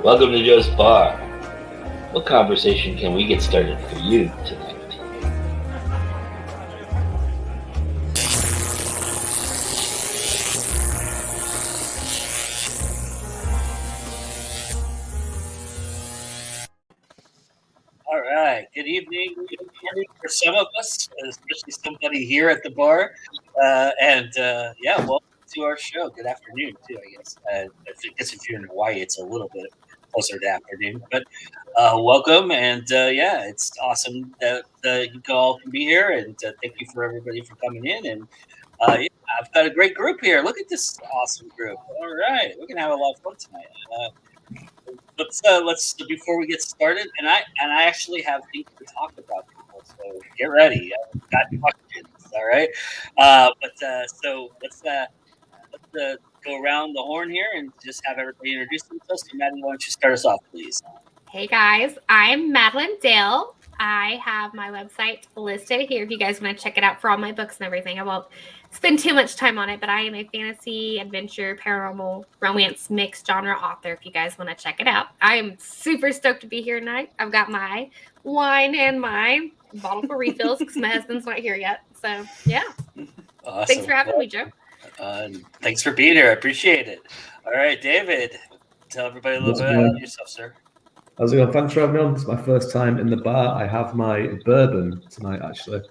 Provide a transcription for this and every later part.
Welcome to Joe's Bar. What conversation can we get started for you tonight? All right. Good evening. Good morning for some of us, especially somebody here at the bar. Welcome to our show. Good afternoon, too, I guess. I guess if you're in Hawaii, it's a little bit closer to afternoon. But welcome. It's awesome that you all can be here. And thank you for everybody for coming in. And I've got a great group here. Look at this awesome group. All right. We're going to have a lot of fun tonight. Let's before we get started, and I actually have things to talk about, people. So get ready. I've got questions. All right. So let's go around the horn here and just have everybody introduce themselves. So Maddie, why don't you start us off, please? Hey guys, I'm Madilynn Dale. I have my website listed here if you guys want to check it out for all my books and everything. I won't spend too much time on it, but I am a fantasy, adventure, paranormal, romance, mixed genre author if you guys want to check it out. I am super stoked to be here tonight. I've got my wine and my bottle for refills because my husband's not here yet. So, yeah. Awesome. Thanks for having me, Joe. Thanks for being here. I appreciate it. All right, David, tell everybody a little bit about yourself, sir. How's it going? Thanks for having me on. It's my first time in the bar. I have my bourbon tonight, actually.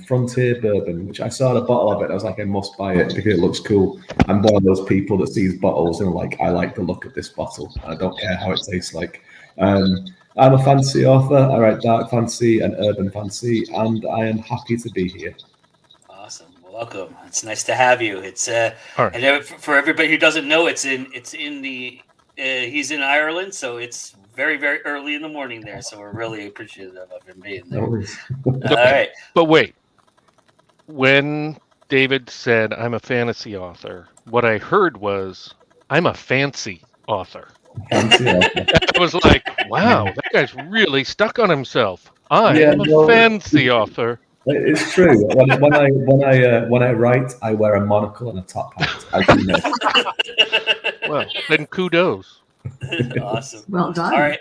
Frontier Bourbon, which I saw the bottle of it. I was like, I must buy it because it looks cool. I'm one of those people that sees bottles and I like the look of this bottle. I don't care how it tastes like. I'm a fantasy author. I write dark fantasy and urban fantasy, and I am happy to be here. Awesome. Welcome. It's nice to have you. It's right. And for everybody who doesn't know, he's in Ireland, so it's very, very early in the morning there. So we're really appreciative of him being there. All right. But wait, when David said I'm a fantasy author, what I heard was I'm a fancy author. I was like, wow, that guy's really stuck on himself. I'm a fancy author. It's true. When I write, I wear a monocle and a top hat. I do know. Well, then kudos. Awesome. Well done. All right.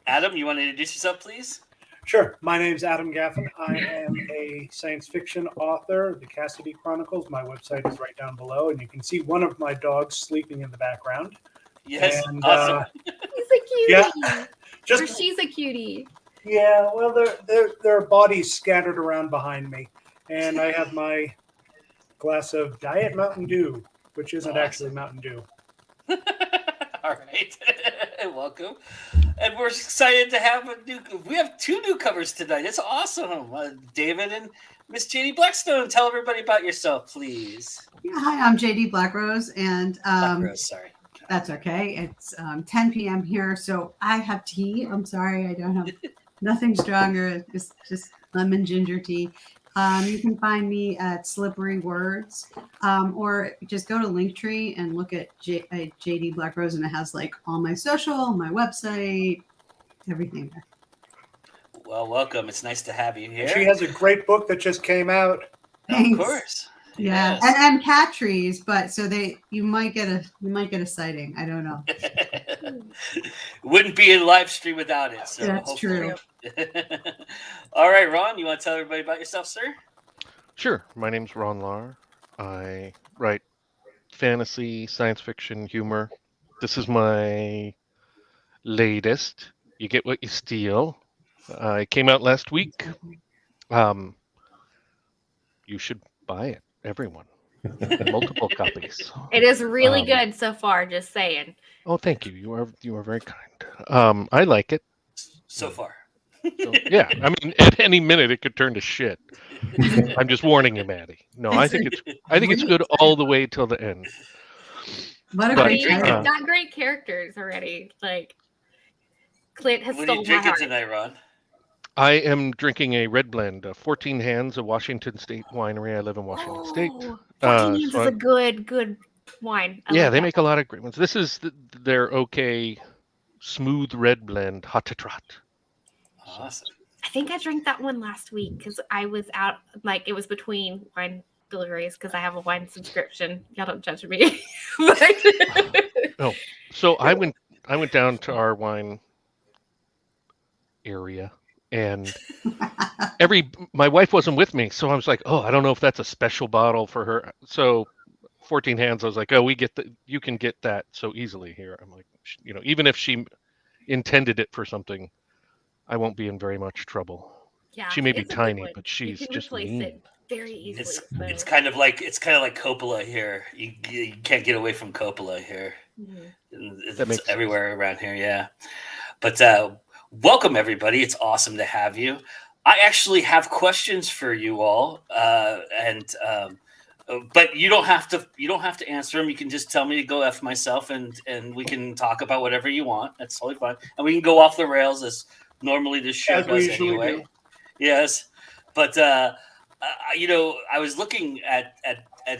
Adam, you want to introduce yourself, please? Sure. My name's Adam Gaffen. I am a science fiction author, the Catholic Chronicles. My website is right down below, and you can see one of my dogs sleeping in the background. Yes. And, awesome. He's a cutie. Yeah. Or she's a cutie. Yeah, well, there are bodies scattered around behind me, and I have my glass of Diet Mountain Dew, which isn't actually Mountain Dew. All right. Welcome. And we're excited to have we have two newcomers tonight. It's awesome. David and Miss JD Blackstone. Tell everybody about yourself, please. Yeah, hi, I'm JD Blackrose, and Blackrose, sorry. That's okay. It's 10 p.m. here, so I have tea. I'm sorry, I don't have nothing stronger. Just lemon ginger tea. You can find me at Slippery Words, or just go to Linktree and look at JD Blackrose, and it has like all my social, my website, everything there. Well, welcome. It's nice to have you here. She has a great book that just came out. Thanks. Of course. Yeah, Yes. and cat trees, but so you might get a sighting. I don't know. Wouldn't be a live stream without it. So That's true. All right, Ron, you want to tell everybody about yourself, sir? Sure. My name's Ron Lahr. I write fantasy, science fiction, humor. This is my latest. You Get What You Steal. It came out last week. You should buy it, everyone. Multiple copies. It is really good so far, just saying. Oh, thank you. You are very kind. I like it. So far. So, yeah, I mean, at any minute it could turn to shit. I'm just warning you, Maddie. No, I think it's good all the way till the end. What a But, great You've title. got great characters already. Like Clint has What are stolen you my drinking heart. tonight, Ron? I am drinking a red blend, 14 Hands, a Washington State winery. I live in Washington State. 14 Hands is a good wine. I yeah, like they that. make a lot of great ones. This is their okay smooth red blend, hot to trot. Awesome. I think I drank that one last week because I was out, like it was between wine deliveries because I have a wine subscription. Y'all don't judge me. No, so I went I went down to our wine area, and my wife wasn't with me, so I was like, oh, I don't know if that's a special bottle for her. So 14 Hands, I was like, oh, you can get that so easily here. I'm like, even if she intended it for something, I won't be in very much trouble. Yeah, She may be it's a good tiny, one. but she's you can just replace mean. it very easily. It's kind of like Coppola here. You can't get away from Coppola here. Mhm. That makes It's everywhere around here, yeah. But welcome everybody. It's awesome to have you. I actually have questions for you all, but you don't have to answer them. You can just tell me to go F myself, and we can talk about whatever you want. That's totally fine, and we can go off the rails as normally this show As we does usually anyway. do. Yes, but I was looking at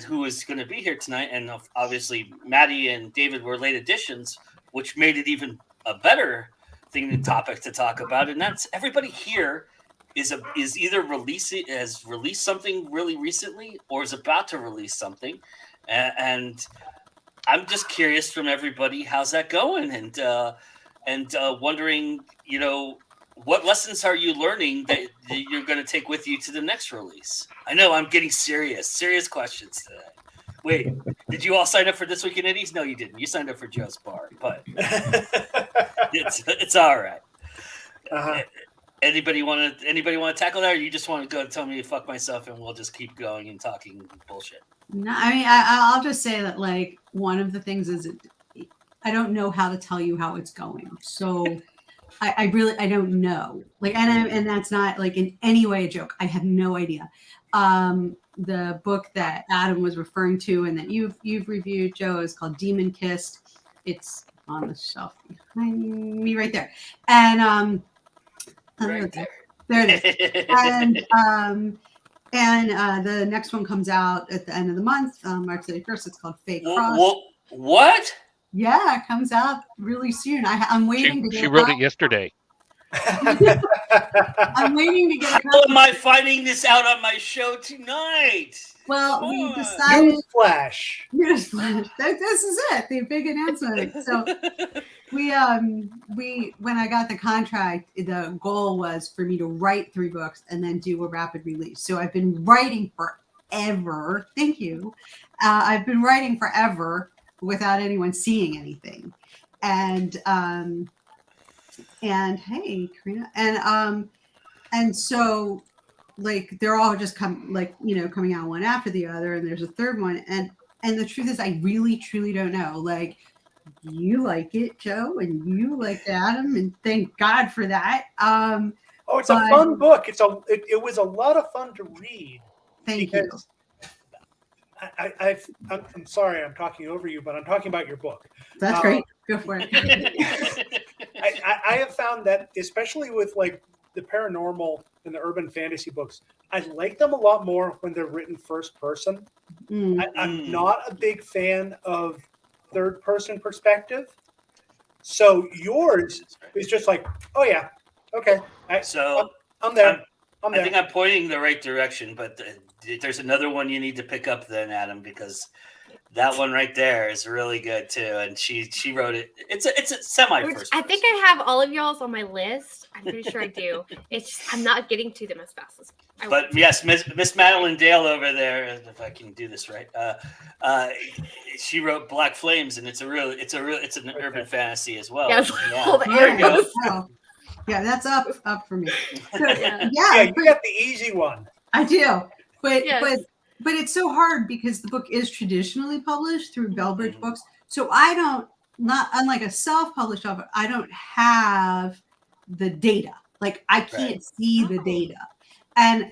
who is going to be here tonight, and obviously Maddie and David were late additions, which made it even a better topic to talk about, and that's everybody here is either has released something really recently or is about to release something, and I'm just curious from everybody, how's that going, and wondering, what lessons are you learning that you're going to take with you to the next release? I know I'm getting serious questions today. Wait, did you all sign up for This Week in Indies? No, you didn't. You signed up for Joe's Bar, but it's all right. Uh-huh. Anybody want to tackle that, or you just want to go and tell me to fuck myself, and we'll just keep going and talking bullshit? No, I mean, I'll just say that, like, one of the things is I don't know how to tell you how it's going. So I don't know. Like, and that's not like in any way a joke. I have no idea. The book that Adam was referring to and that you've reviewed, Joe, is called Demon Kissed. It's on the shelf behind me right there. And Right there. There it is. And the next one comes out at the end of the month, March 31st. It's called Fake Cross. What? Yeah, it comes out really soon. I'm waiting to get She wrote it yesterday. I'm waiting to get a How am I finding this out on my show tonight? Well, we decided. Newsflash. This is it. The big announcement. So we when I got the contract, the goal was for me to write 3 books and then do a rapid release. So I've been writing forever. Thank you. I've been writing forever without anyone seeing anything. And hey, Karina. And so, like, they're all just coming out one after the other, and there's a third one. And the truth is, I really truly don't know. Like, you like it, Joe, and you like Adam, and thank God for that. It's a fun book. It was a lot of fun to read. Thank you. I'm sorry, I'm talking over you, but I'm talking about your book. That's great. Go for it. I have found that, especially with like the paranormal and the urban fantasy books, I like them a lot more when they're written first person. I'm not a big fan of third person perspective. So yours is just like, oh yeah, okay. I'm there. I think I'm pointing in the right direction, but there's another one you need to pick up then, Adam, because that one right there is really good too, and she wrote it. It's a semi first. I think I have all of y'all's on my list. I'm pretty sure I do. It's just I'm not getting to them as fast as I But yes, Miss Madilynn Dale over there, if I can do this right, she wrote Black Flames, and it's an urban fantasy as well. Yes. Yeah. There you go. Oh, yeah, that's up for me. So, Yeah. Yeah, you got the easy one. I do, but Yes. but it's so hard because the book is traditionally published through Bellbridge Books. So I don't, not unlike a self-published author, I don't have the data. Like, I can't see the data, and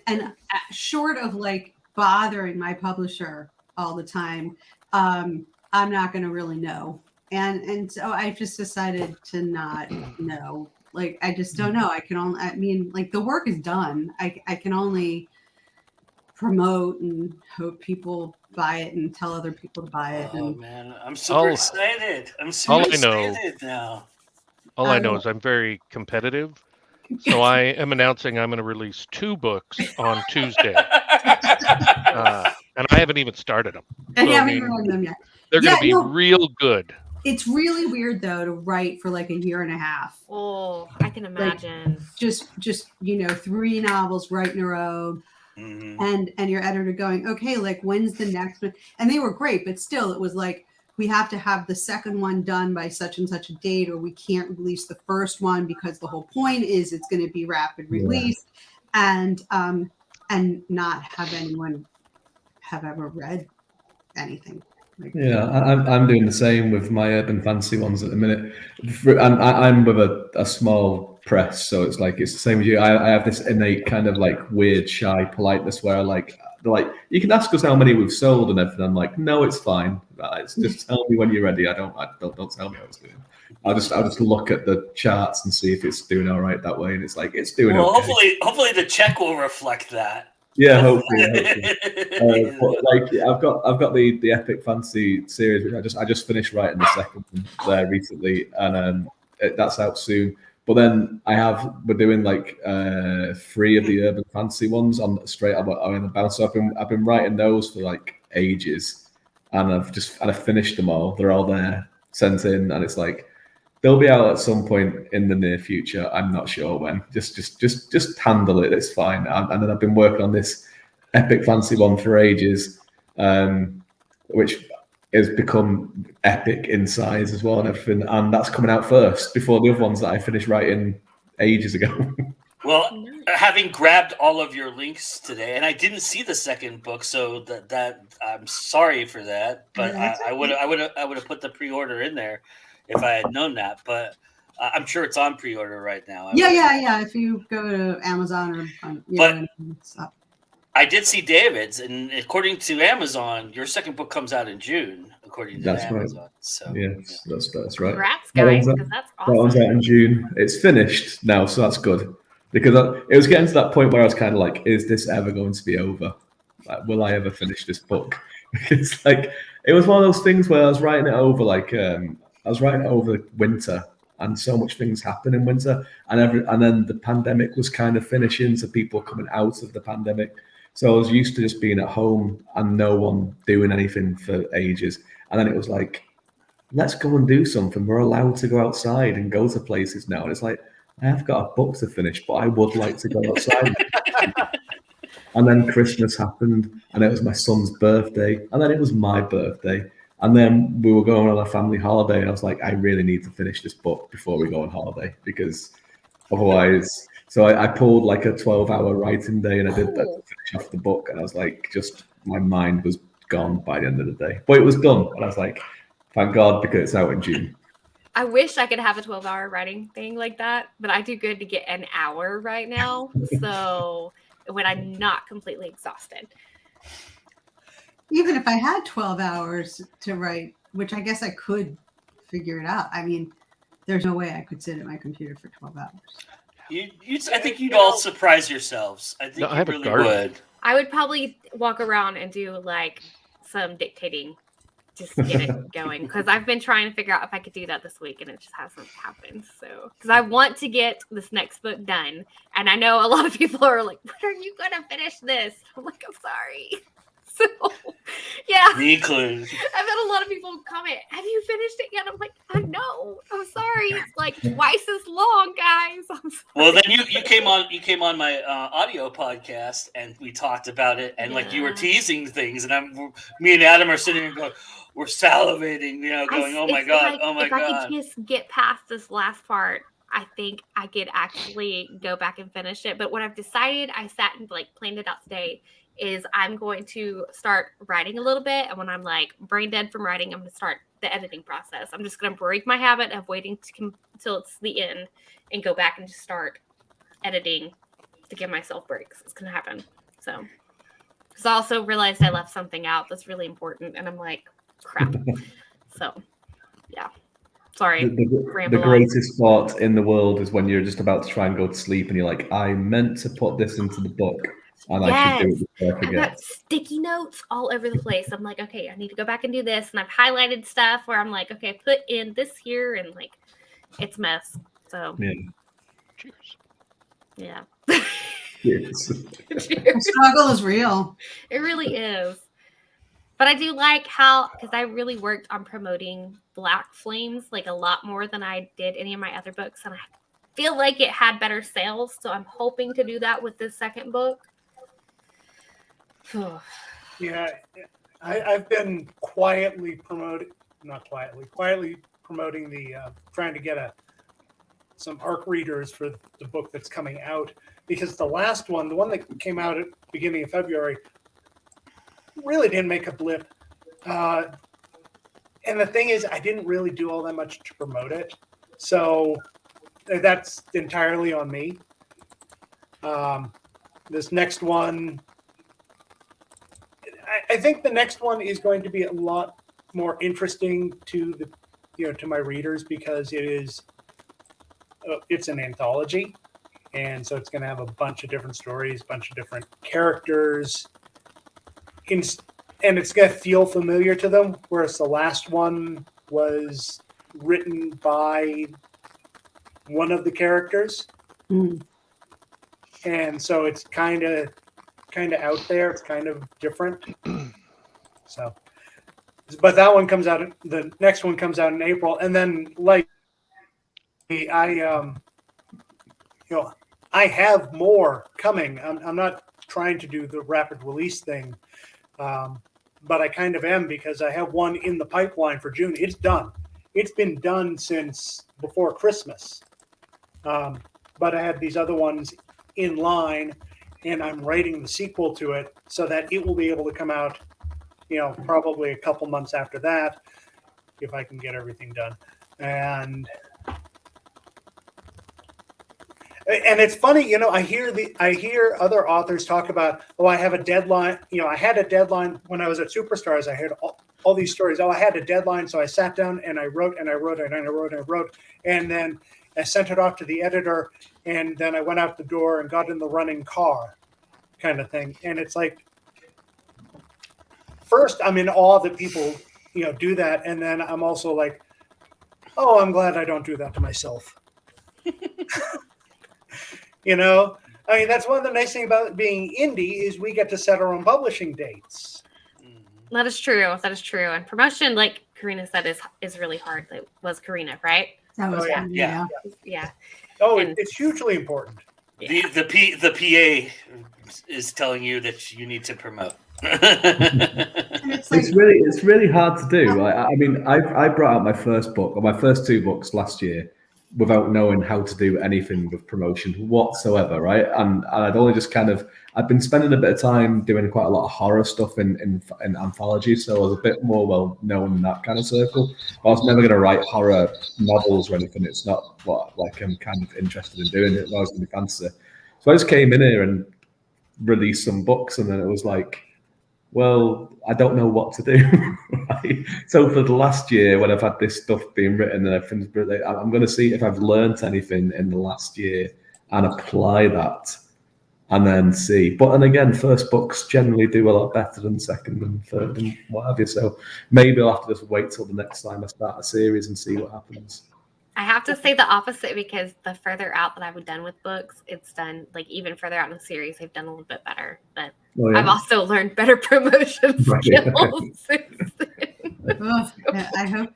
short of like bothering my publisher all the time, I'm not going to really know. And so I just decided to not know. Like, I just don't know. Like, the work is done. I can only promote and hope people buy it and tell other people to buy it. Oh man, I'm super excited. I'm super excited now. All I know is I'm very competitive. So I am announcing I'm going to release 2 books on Tuesday. And I haven't even started them. So, I haven't read them yet. They're going to be real good. It's really weird though to write for like a year and a half. Oh, I can imagine. Just 3 novels right in a row. And your editor going, okay, like when's the next one? And they were great, but still it was like, we have to have the second one done by such and such a date, or we can't release the first one because the whole point is it's going to be rapid release, and not have anyone have ever read anything. I'm doing the same with my urban fantasy ones at the minute. I'm with a small press, so it's like it's the same as you. I have this innate kind of like weird shy politeness where they're like, you can ask us how many we've sold and everything. I'm like, no, it's fine. It's just tell me when you're ready. Don't tell me how it's doing. I'll just look at the charts and see if it's doing all right that way, and it's like it's doing. Well, okay. hopefully the check will reflect that. Yeah, hopefully. But like, I've got the epic fantasy series, which I just finished writing the second one there recently, and that's out soon. But then we're doing like 3 of the urban fantasy ones on straight up on the bounce. So I've been writing those for like ages, and I've finished them all. They're all there, sent in, and it's like they'll be out at some point in the near future. I'm not sure when. Just handle it. It's fine. And then I've been working on this epic fantasy one for ages, which has become epic in size as well and everything. And that's coming out first before the other ones that I finished writing ages ago. Well, having grabbed all of your links today, and I didn't see the second book, so that I'm sorry for that. But I would have put the pre-order in there if I had known that, but I'm sure it's on pre-order right now. Yeah. If you go to Amazon it's up. I did see David's, and according to Amazon, your second book comes out in June, according to Amazon. Right. So yes, that's right. Congrats, guys, because that's awesome. That one's out in June. It's finished now, so that's good. Because it was getting to that point where I was kind of like, is this ever going to be over? Like, will I ever finish this book? It's like, it was one of those things where I was writing it over winter, and so much things happen in winter, and then the pandemic was kind of finishing, so people coming out of the pandemic. So I was used to just being at home and no one doing anything for ages. And then it was like, let's go and do something. We're allowed to go outside and go to places now. And it's like, I have got a book to finish, but I would like to go outside. And then Christmas happened, and it was my son's birthday, and then it was my birthday. And then we were going on a family holiday, and I was like, I really need to finish this book before we go on holiday, because otherwise... So I pulled like a 12-hour writing day, and I did that to finish off the book. And I was like, my mind was gone by the end of the day. But it was done. And I was like, thank God, because it's out in June. I wish I could have a 12-hour writing thing like that, but I do good to get an hour right now. So when I'm not completely exhausted. Even if I had 12 hours to write, which I guess I could figure it out. I mean, there's no way I could sit at my computer for 12 hours. I think you'd all surprise yourselves. I think you really would. I would probably walk around and do like some dictating just to get it going, because I've been trying to figure out if I could do that this week and it just hasn't happened. So, because I want to get this next book done, and I know a lot of people are like, "When are you gonna finish this?" I'm like, "I'm sorry." So, yeah. Me included. I've had a lot of people comment, "Have you finished it yet?" I'm like, "I know. I'm sorry. It's like twice as long, guys." I'm sorry. Well, then you came on my audio podcast, and we talked about it, and like you were teasing things, and me and Adam are sitting here going, we're salivating, going, "Oh my God, oh my God." If I could just get past this last part, I think I could actually go back and finish it. But what I've decided, I sat and like planned it out today, is I'm going to start writing a little bit. And when I'm like brain dead from writing, I'm going to start the editing process. I'm just going to break my habit of waiting until it's the end and go back and just start editing to give myself breaks. It's going to happen. So, because I also realized I left something out that's really important. And I'm like, crap. So, yeah. Sorry. The greatest thought in the world is when you're just about to try and go to sleep and you're like, I meant to put this into the book. And I should do it before I forget. I've got sticky notes all over the place. I'm like, okay, I need to go back and do this. And I've highlighted stuff where I'm like, okay, I put in this here, and like, it's a mess. So, yeah. Cheers. Yeah. Cheers. The struggle is real. It really is. If But I do like how, because I really worked on promoting Black Flames like a lot more than I did any of my other books, and I feel like it had better sales. So I'm hoping to do that with this second book. Yeah, I've been quietly promoting the trying to get some ARC readers for the book that's coming out, because the last one, the one that came out at the beginning of February, really didn't make a blip. And the thing is, I didn't really do all that much to promote it, so that's entirely on me. This next one, I think the next one is going to be a lot more interesting to to my readers, because it's an anthology, and so it's going to have a bunch of different stories, a bunch of different characters, and it's going to feel familiar to them, whereas the last one was written by one of the characters. And so it's kind of out there. It's kind of different. So, but that one comes out. The next one comes out in April, and then like I have more coming. I'm not trying to do the rapid release thing, but I kind of am, because I have one in the pipeline for June. It's done. It's been done since before Christmas. But I had these other ones in line, and I'm writing the sequel to it so that it will be able to come out, probably a couple months after that, if I can get everything done. And it's funny, I hear other authors talk about, I have a deadline. I had a deadline when I was at Superstars. I heard all these stories. I had a deadline, so I sat down and I wrote and I wrote and I wrote and I wrote, and then I sent it off to the editor, and then I went out the door and got in the running car, kind of thing. And it's like, first I'm in awe that people, do that, and then I'm also like, oh, I'm glad I don't do that to myself. I mean, that's one of the nice things about being indie is we get to set our own publishing dates. That is true. And promotion, like Karina said, is really hard. It was Karina, right? That was fun. Yeah. Oh, And- it's hugely important. Yeah. The PA is telling you that you need to promote. And it's like, It's really hard to do. I mean, I brought out my first book, or my first two books last year, without knowing how to do anything with promotion whatsoever, right? And I'd only just I'd been spending a bit of time doing quite a lot of horror stuff in anthologies, so I was a bit more well known in that kind of circle. I was never going to write horror novels or anything. It's not what I'm kind of interested in doing. It was going to be fantasy. So I just came in here and released some books, and then it was like, well, I don't know what to do. Right? So for the last year, when I've had this stuff being written and everything's written, I'm going to see if I've learned anything in the last year and apply that, and then see. But and again, first books generally do a lot better than second and third and what have you. So maybe I'll have to just wait till the next time I start a series and see what happens. I have to say the opposite, because the further out that I've done with books, it's done like even further out in the series, I've done a little bit better. But I've also learned better promotion skills. I hope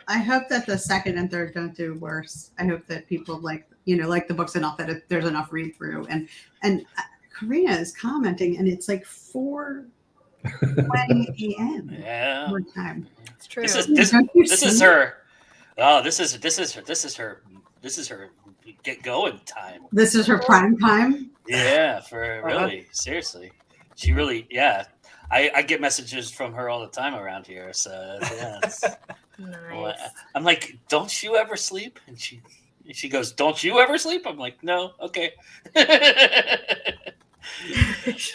that the second and third don't do worse. I hope that people like the books enough that there's enough read through. And Karina is commenting, and it's like 4:20 a.m. Yeah, more time. It's true. This is her. Oh, this is her get going time. This is her prime time. Yeah, for really, seriously. She really, I get messages from her all the time around here. So yeah, Nice. I'm like, don't you ever sleep? And she goes, don't you ever sleep? I'm like, no, okay.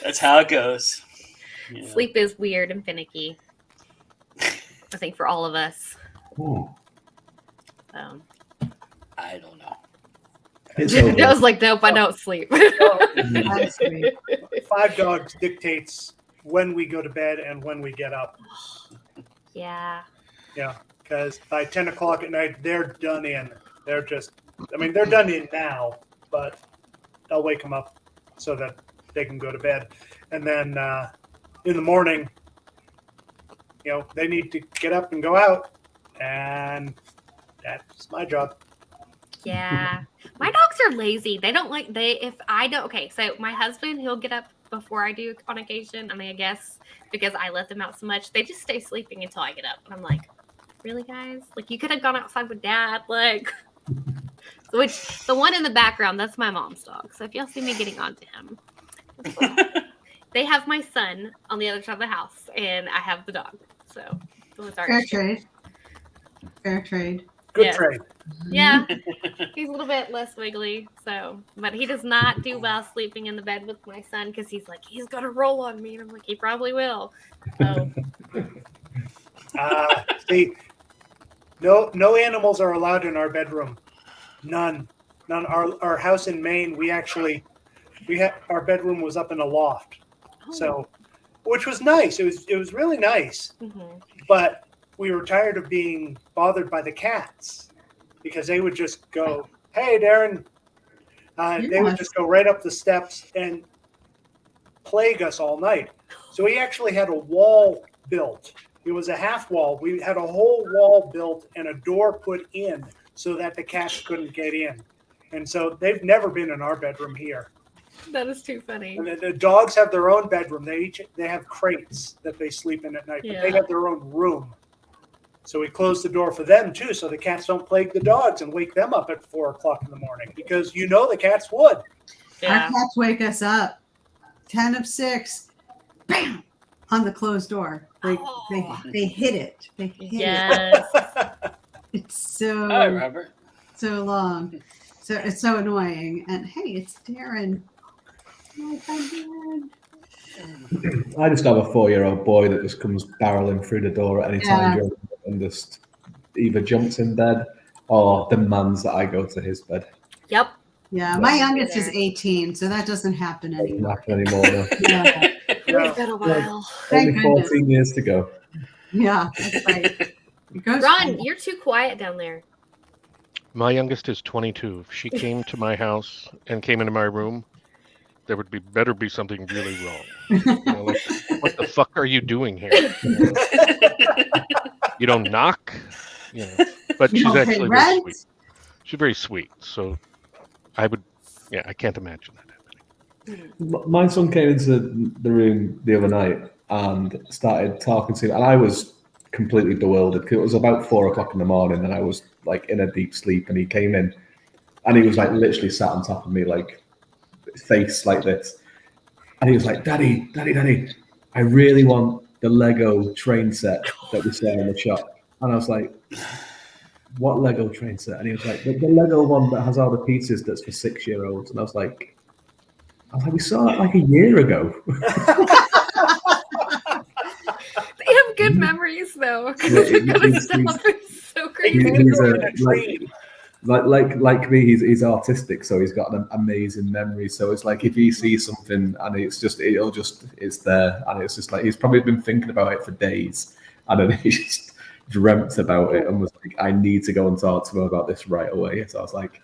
That's how it goes. Yeah. Sleep is weird and finicky, I think, for all of us. I don't know. I was like, nope, I don't sleep. That's sweet. 5 Dogs dictates when we go to bed and when we get up. Yeah. Yeah, because by 10 o'clock at night, they're done in. They're done in now, but I'll wake them up so that they can go to bed. And then in the morning, they need to get up and go out, and that's my job. Yeah. My dogs are lazy. They don't like if I don't so my husband, he'll get up before I do on occasion. I mean, I guess because I let them out so much, they just stay sleeping until I get up. And I'm like, really, guys? Like, you could have gone outside with Dad. Like, which the one in the background, that's my mom's dog. So if y'all see me getting onto him, they have my son on the other side of the house, and I have the dog. So it was our Fair trade. Good trade. Yeah, he's a little bit less wiggly, but he does not do well sleeping in the bed with my son because he's like, he's gonna roll on me, and I'm like, he probably will. So. See, no animals are allowed in our bedroom. None. Our house in Maine, our bedroom was up in a loft, so which was nice. It was really nice, but we were tired of being bothered by the cats because they would just go, "Hey, Darren," they would just go right up the steps and plague us all night. So we actually had a wall built. It was a half wall. We had a whole wall built and a door put in so that the cats couldn't get in. And so they've never been in our bedroom here. That is too funny. And the dogs have their own bedroom. They have crates that they sleep in at night, but they have their own room. So we close the door for them too, so the cats don't plague the dogs and wake them up at 4 o'clock in the morning, because the cats would. Yeah. Our cats wake us up 10 of 6, bam, on the closed door. They hit it. They hit it. It's so Hi, Robert. So long. So it's so annoying. And hey, it's Darren. Oh, hi, Darren. I just have a 4-year-old boy that just comes barreling through the door at any time and just either jumps in bed or demands that I go to his bed. Yep. Yeah, my youngest is 18, so that doesn't happen anymore. No. Yeah. It's been a while. Only 14 years to go. Yeah, that's right. Ron, you're too quiet down there. My youngest is 22. If she came to my house and came into my room, there would better be something really wrong. Like, what the fuck are you doing here? You don't knock, But she's actually very sweet. She's very sweet. So I can't imagine that happening. My son came into the room the other night and started talking to me, and I was completely bewildered because it was about 4 o'clock in the morning, and I was like in a deep sleep, and he came in, and he was like literally sat on top of me, like face like this, and he was like, "Daddy, I really want the Lego train set that we saw in the shop." And I was like, "What Lego train set?" And he was like, the Lego one that has all the pieces that's for 6-year-olds. And I was like, we saw it like a year ago. They have good memories though. It's so crazy. Like me, he's autistic, so he's got an amazing memory. So it's like if he sees something and it's there, and it's just like he's probably been thinking about it for days, and then he just dreamt about it and was like, "I need to go and talk to him about this right away." So I was like,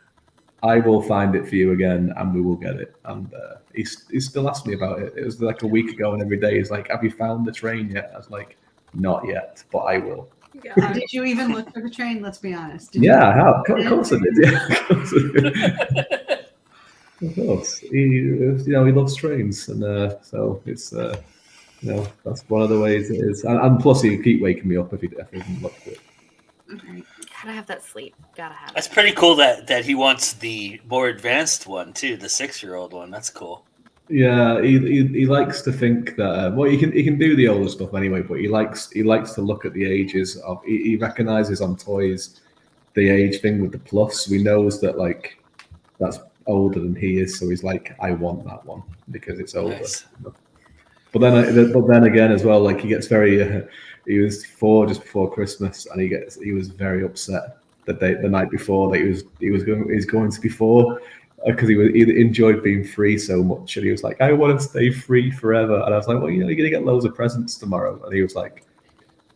"I will find it for you again, and we will get it." And he still asked me about it. It was like a week ago, and every day he's like, "Have you found the train yet?" I was like, "Not yet, but I will." Yeah. Did you even look for the train? Let's be honest. I have. Of course I did. Yeah, of course. He loves trains, and so it's that's one of the ways it is. And plus, he keep waking me up if he doesn't look for it. Okay. Gotta have that sleep. Gotta have. That's pretty cool that he wants the more advanced one too, the 6-year-old one. That's cool. Yeah, he likes to think that he can do the older stuff anyway, but he likes to look at the ages of. He recognizes on toys the age thing with the plus. So he knows that like that's older than he is, so he's like, "I want that one because it's older." Nice. But then again as well, like he gets very. He was 4 just before Christmas, and he was very upset the night before that he was going to be 4. Because he enjoyed being free so much, and he was like, "I want to stay free forever." And I was like, "Well, you're gonna get loads of presents tomorrow." And he was like,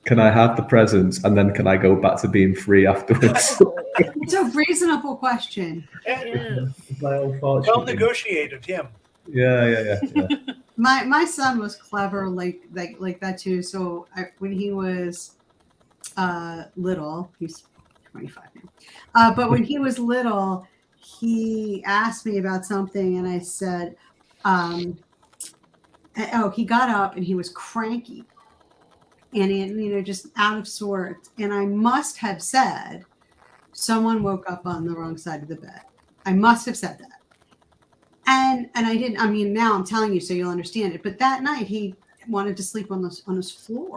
"Can I have the presents, and then can I go back to being free afterwards?" It's a reasonable question. Well negotiated him. Yeah. my son was clever like that too. So when he was little, he's 25 now, but when he was little, he asked me about something, and I said, he got up and he was cranky, and he, just out of sorts, and I must have said, someone woke up on the wrong side of the bed. I must have said that. And I didn't. I mean, now I'm telling you so you'll understand it. But that night he wanted to sleep on his floor,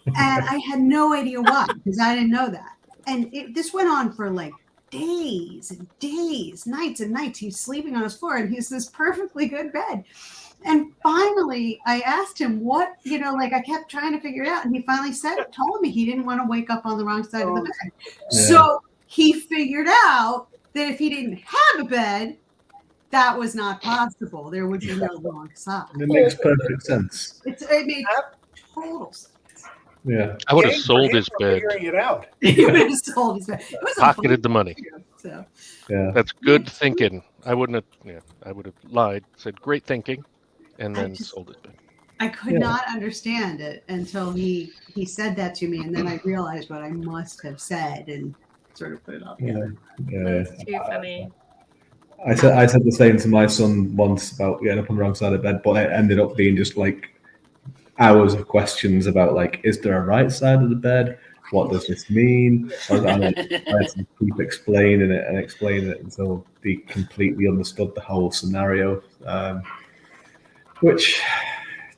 and I had no idea why, because I didn't know that. And this went on for like days and days, nights and nights. He's sleeping on his floor, and he's this perfectly good bed. And finally, I asked him what, I kept trying to figure it out, and he finally told me he didn't want to wake up on the wrong side of the bed. Yeah. So he figured out that if he didn't have a bed, that was not possible. There would be no wrong side. It makes perfect sense. It made total sense. Yeah. I would have sold his bed. Figuring it out. He would have sold his bed. Pocketed the money. So. Yeah. That's good thinking. I wouldn't have. Yeah, I would have lied. Said great thinking, and then sold his bed. I could not understand it until he said that to me, and then I realized what I must have said and sort of put it all together. Yeah. That's too funny. I said the same to my son once about getting up on the wrong side of bed, but it ended up being just like hours of questions about like, is there a right side of the bed? What does this mean? I had to keep explaining it until he completely understood the whole scenario, which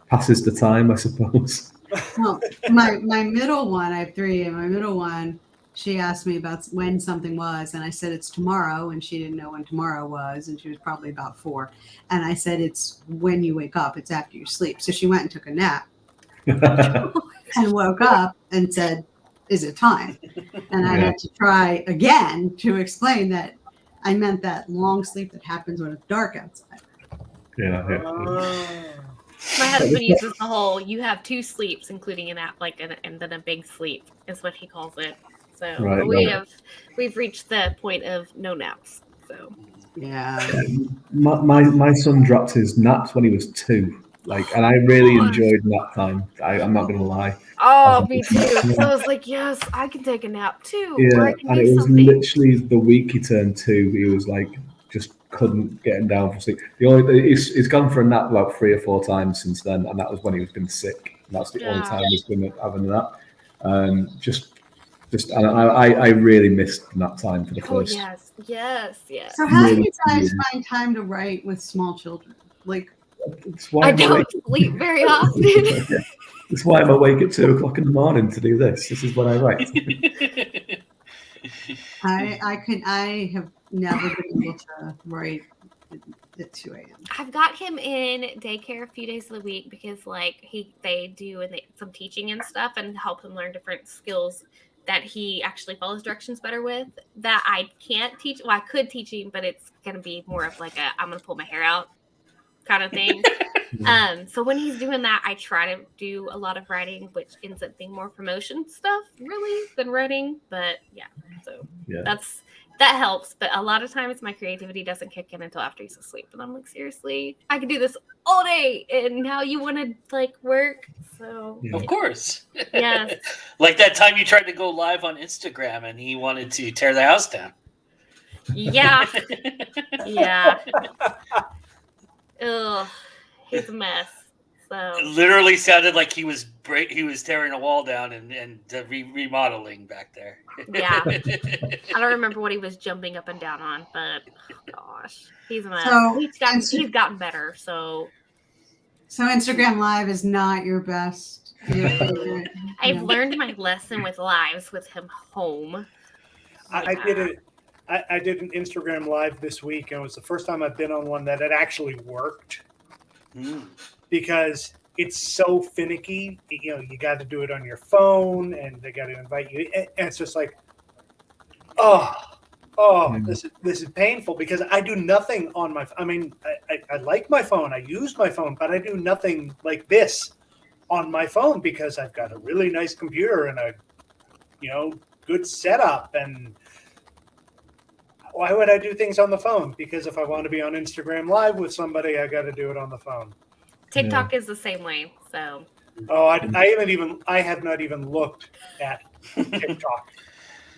passes the time, I suppose. Well, my middle one, I have three, and my middle one, she asked me about when something was, and I said it's tomorrow, and she didn't know when tomorrow was, and she was probably about 4. And I said it's when you wake up, it's after you sleep. So she went and took a nap and woke up and said, is it time? And I had to try again to explain that I meant that long sleep that happens when it's dark outside. Yeah. My husband uses the whole, you have 2 sleeps, including a nap, and then a big sleep is what he calls it. So we've reached the point of no naps. So my son dropped his naps when he was 2, and I really enjoyed nap time. I'm not gonna lie. Oh, me too. So I was like, yes, I can take a nap too. Yeah, and it was literally the week he turned 2. He was like, just couldn't get him down for sleep. He's gone for a nap about 3 or 4 times since then, and that was when he was been sick. And that's the only time he's been having a nap. And I really missed nap time for the first. Yes. So how do you guys find time to write with small children? I don't sleep very often. That's why I'm awake at 2 o'clock in the morning to do this. This is when I write. I have never been able to write at 2 a.m. I've got him in daycare a few days of the week because they do some teaching and stuff and help him learn different skills that he actually follows directions better with that I can't teach. Well, I could teach him, but it's going to be more of like I'm going to pull my hair out kind of thing. So when he's doing that, I try to do a lot of writing, which ends up being more promotion stuff really than writing. But that helps. But a lot of times my creativity doesn't kick in until after he's asleep. And I'm like, seriously, I could do this all day. And now you want to work. So of course. Yes. Like that time you tried to go live on Instagram and he wanted to tear the house down. Yeah. Yeah. Ugh. He's a mess. So it literally sounded like he was tearing a wall down and remodeling back there. Yeah. I don't remember what he was jumping up and down on, but gosh, he's a mess. So, he's gotten better. So Instagram Live is not your best. I've learned my lesson with lives with him home. I did an Instagram Live this week, and it was the first time I've been on one that had actually worked. Because it's so finicky. You got to do it on your phone, and they got to invite you. And it's just like, this is painful because I do nothing on my. I mean, I like my phone. I use my phone, but I do nothing like this on my phone because I've got a really nice computer and a, good setup. And why would I do things on the phone? Because if I want to be on Instagram Live with somebody, I got to do it on the phone. TikTok is the same way. So. Oh, I have not even looked at TikTok.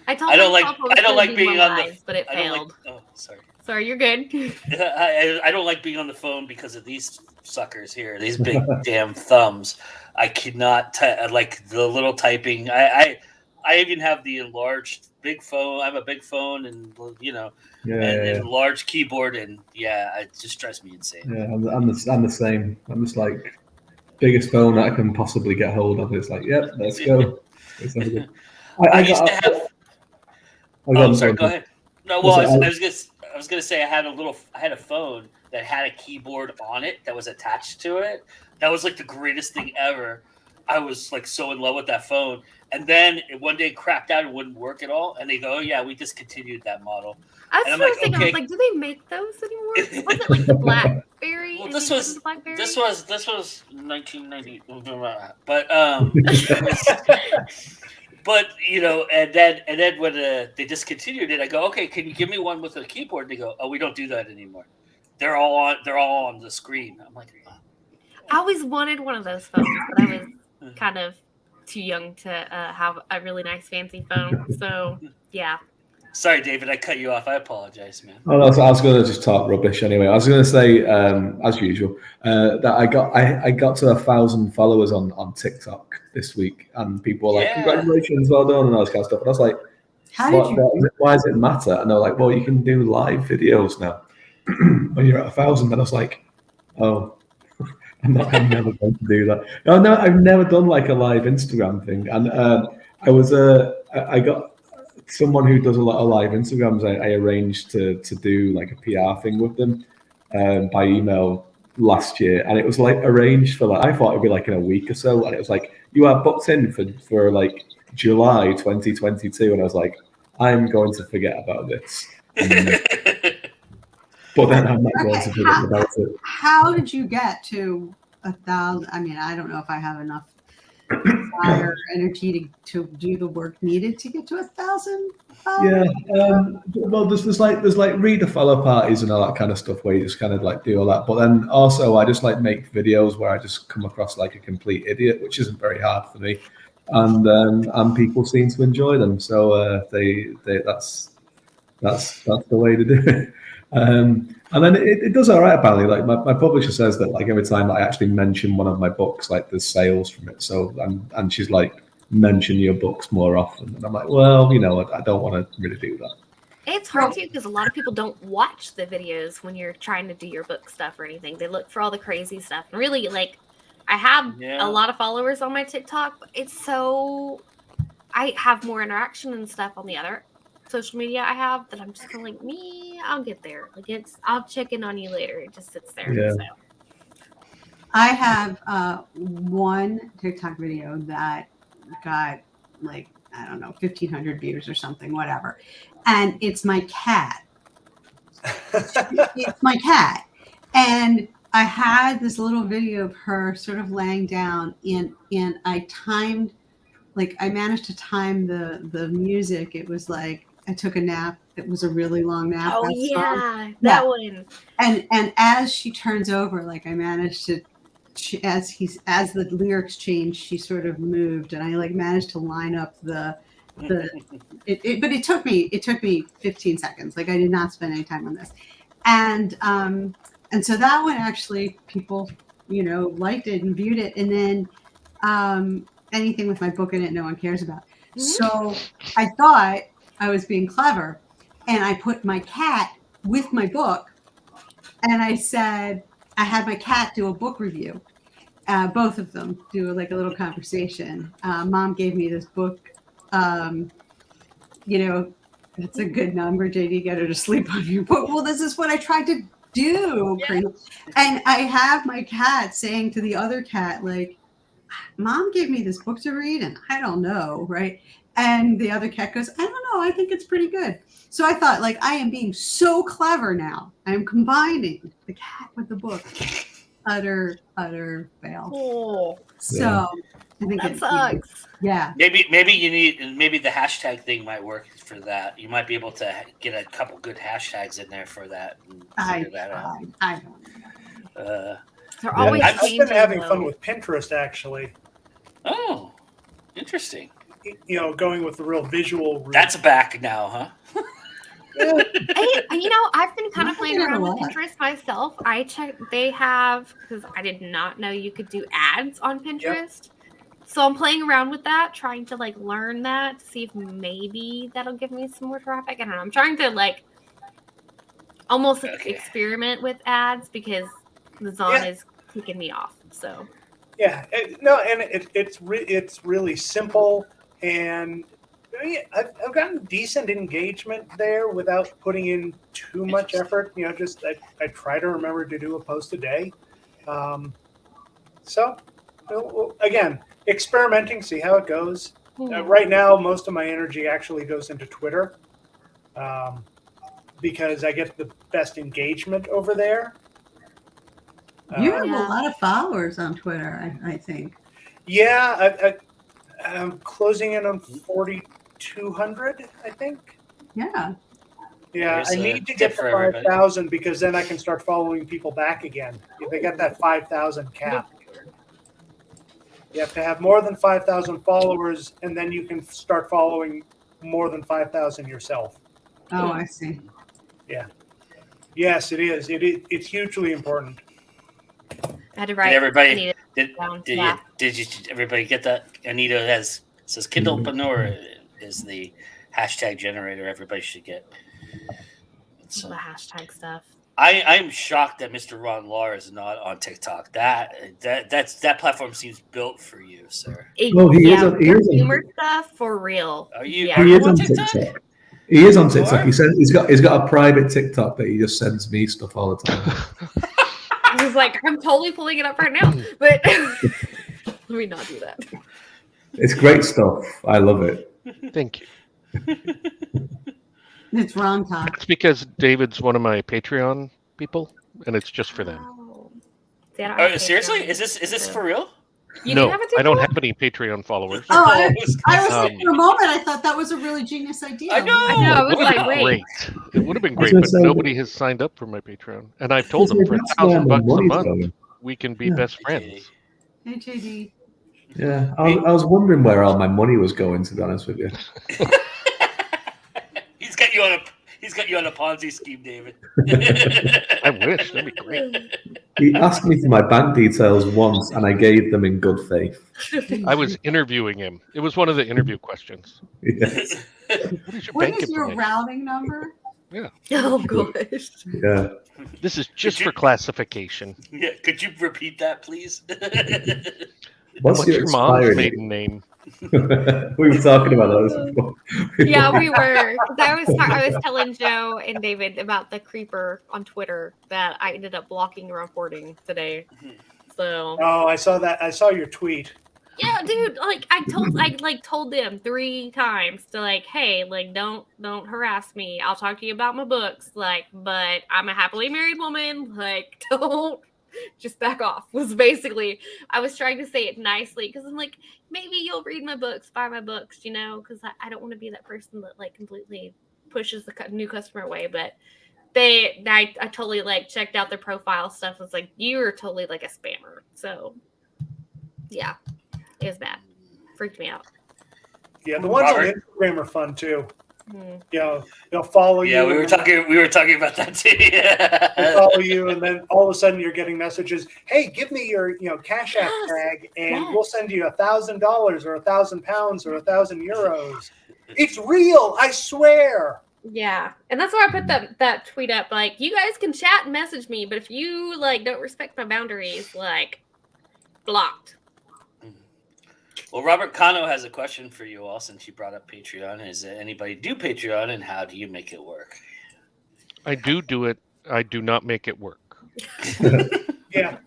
I told I don't myself like. I don't like being on the. but it I don't like. failed. Oh, sorry. Sorry, you're good. I don't like being on the phone because of these suckers here. These big damn thumbs. I cannot like the little typing. I even have the enlarged big phone. I have a big phone, and and large keyboard, and it just drives me insane. Yeah, I'm the same. I'm just like biggest phone that I can possibly get hold of. It's like, yep, let's go. I used to have. Sorry. Go ahead. No, well, I was gonna say I had a phone that had a keyboard on it that was attached to it. That was like the greatest thing ever. I was like so in love with that phone, and then one day it crapped out and wouldn't work at all. And they go, "Oh yeah, we discontinued that model." I was thinking, I was like, do they make those anymore? Was it like the BlackBerry? Well, this was 1990, but but and then when they discontinued it, I go, okay, can you give me one with a keyboard? They go, oh, we don't do that anymore. They're all on the screen. I'm like, oh. I always wanted one of those phones, but I was kind of too young to have a really nice fancy phone. So yeah. Sorry, David, I cut you off. I apologize, man. Oh no, so I was going to just talk rubbish anyway. I was going to say, as usual, that I got to 1,000 followers on TikTok this week, and people were like, "Congratulations, well done," and all this kind of stuff. And I was like, "Why does it matter?" And they were like, "Well, you can do live videos now when you're at 1,000." And I was like, "Oh, I'm never going to do that." No, I've never done like a live Instagram thing, and I got someone who does a lot of live Instagrams. I arranged to do like a PR thing with them by email last year, and it was like arranged for like, I thought it'd be like in a week or so, and it was like, you are booked in for like July 2022, and I was like, I'm going to forget about this. But then I'm not going to forget about it. How did you get to 1,000? I mean, I don't know if I have enough desire, energy to do the work needed to get to 1,000. Well, there's like reader follow parties and all that kind of stuff where you just kind of like do all that. But then also I just like make videos where I just come across like a complete idiot, which isn't very hard for me, and people seem to enjoy them. So that's the way to do it. And then it does all right, apparently. Like my publisher says that like every time I actually mention one of my books, like there's sales from it. So and she's like, mention your books more often. And I'm like, well, I don't want to really do that. It's hard too because a lot of people don't watch the videos when you're trying to do your book stuff or anything. They look for all the crazy stuff. And really, like, I have a lot of followers on my TikTok, but I have more interaction and stuff on the other social media I have that I'm just kind of like, I'll get there. Like I'll check in on you later. It just sits there. Yeah. So. I have one TikTok video that got like, I don't know, 1,500 views or something, whatever. And it's my cat. It's my cat. And I had this little video of her sort of laying down and I timed, like I managed to time the music. It was like, I took a nap. It was a really long nap. Oh yeah, that one. And as she turns over, like I managed to, as the lyrics changed, she sort of moved, and I like managed to line up but it took me 15 seconds. Like I did not spend any time on this, and so that one actually people liked it and viewed it, and then anything with my book in it, no one cares about. Mm-hmm. So I thought I was being clever, and I put my cat with my book, and I said I had my cat do a book review. Both of them do like a little conversation. Mom gave me this book. That's a good number, JD. Get her to sleep on your book. Well, this is what I tried to do. Yeah. And I have my cat saying to the other cat, like, Mom gave me this book to read, and I don't know, right? And the other cat goes, I don't know. I think it's pretty good. So I thought, like, I am being so clever now. I am combining the cat with the book. Utter fail. Oh, so I think that sucks. Yeah. Maybe the hashtag thing might work for that. You might be able to get a couple good hashtags in there for that and figure that out. I don't know. They're always I've changing. been having fun though. with Pinterest, actually. Oh, interesting. Going with the real visual route. That's back now, huh? I've been kind of playing Yeah, around with a lot. Pinterest myself. I checked, they have, because I did not know you could do ads on Pinterest. So I'm playing around with that, trying to like learn that to see if maybe that'll give me some more traffic. I don't know. I'm trying to like almost experiment with ads because the Zon is kicking me off. So it's really simple, and I've gotten decent engagement there without putting in too much effort. I try to remember to do a post a day. Again, experimenting, see how it goes. Right now, most of my energy actually goes into Twitter because I get the best engagement over there. You have a lot of followers on Twitter, I think. Yeah, I'm closing in on 4,200, I think. Yeah. Yeah, There's I a need to tip get for to everybody. 5,000 because then I can start following people back again. They got that 5,000 cap. You have to have more than 5,000 followers, and then you can start following more than 5,000 yourself. Oh, I see. Yeah. Yes, it is. It's hugely important. I had to write. Did you everybody get that? Anita says Kindlepreneur is the hashtag generator everybody should get. The hashtag stuff. I'm shocked that Mr. Ron Lahr is not on TikTok. That platform seems built for you, sir. He is on humor stuff for real. He is on TikTok. He is on TikTok. He's got a private TikTok that he just sends me stuff all the time. He's like, I'm totally pulling it up right now, but let me not do that. It's great stuff. I love it. Thank you. It's Ron Talk. It's because David's one of my Patreon people, and it's just for them. Seriously? Is this for real? No, I don't have any Patreon followers. Oh, I was for a moment. I thought that was a really genius idea. I know. I was like, wait. It would have been great, but nobody has signed up for my Patreon, and I've told them for $1,000 a month we can be best friends. Hey, JD. Yeah, I was wondering where all my money was going. To be honest with you. He's got you on a Ponzi scheme, David. I wish. That'd be great. He asked me for my bank details once, and I gave them in good faith. I was interviewing him. It was one of the interview questions. Yes. What is your routing number? Yeah. Oh, gosh. Yeah. This is just for classification. Yeah. Could you repeat that, please? What's your mom's maiden name? We were talking about that before. Yeah, we were. I was telling Joe and David about the creeper on Twitter that I ended up blocking and reporting today. So. Oh, I saw that. I saw your tweet. Yeah, dude. Like I told them 3 times to like, hey, like don't harass me. I'll talk to you about my books. Like, but I'm a happily married woman. Like, don't. Just back off was basically I was trying to say it nicely because I'm like, maybe you'll read my books, buy my books, because I don't want to be that person that like completely pushes the new customer away. But I totally like checked out their profile stuff. Was like, you are totally like a spammer. So yeah, it was bad. Freaked me out. Yeah, the ones on Instagram are fun too. They'll follow you. Yeah, we were talking about that too. Yeah. They follow you, and then all of a sudden you're getting messages. Hey, give me your Cash App tag, and we'll send you $1,000 or £1,000 or €1,000. It's real, I swear. Yeah, and that's why I put that tweet up. Like, you guys can chat and message me, but if you like don't respect my boundaries, like, blocked. Well, Robert Cano has a question for you all since you brought up Patreon. Is there anybody do Patreon, and how do you make it work? I do it. I do not make it work. Yeah.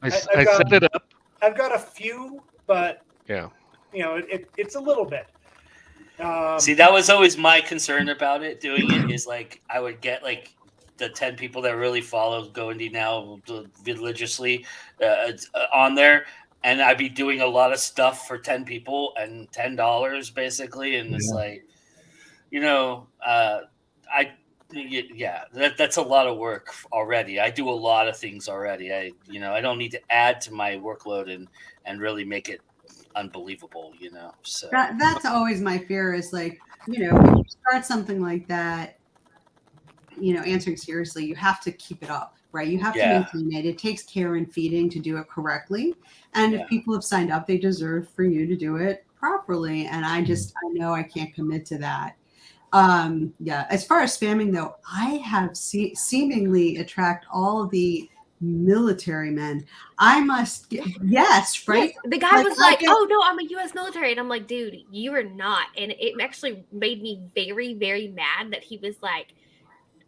I set it up. I've got a few, but yeah, it's a little bit. See, that was always my concern about it. Doing it is like I would get like the 10 people that really follow GoIndie now religiously on there. And I'd be doing a lot of stuff for 10 people and $10 basically. And it's like, Yeah, that's a lot of work already. I do a lot of things already. I don't need to add to my workload and really make it unbelievable. So That's always my fear is like, if you start something like that, answering seriously, you have to keep it up, right? You have to maintain it. It takes care and feeding to do it correctly. And if people have signed up, they deserve for you to do it properly. And I know I can't commit to that. As far as spamming though, I have seemingly attract all the military men. I must right? Yes, the guy was like, oh no, I'm a US military. And I'm like, dude, you are not. And it actually made me very, very mad that he was like,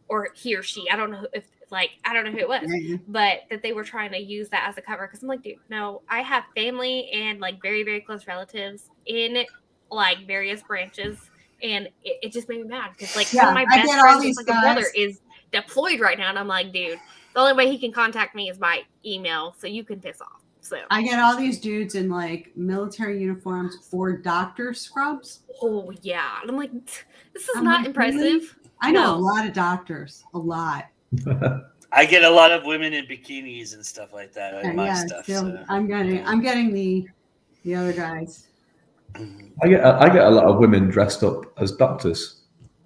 or he or she, I don't know who it was, but that they were trying to use that as a cover. Cause I'm like, dude, no, I have family and like very, very close relatives in like various branches. And it just made me mad because like one of my best friends, like a brother, is deployed right now, and I'm like, dude, the only way he can contact me is by email, so you can piss off. So I get all these dudes in like military uniforms or doctor scrubs. Oh yeah, and I'm like, this is not impressive. Really? I know a lot of doctors, a lot. I get a lot of women in bikinis and stuff like that. Stuff. So. I'm getting the other guys. I get a lot of women dressed up as doctors.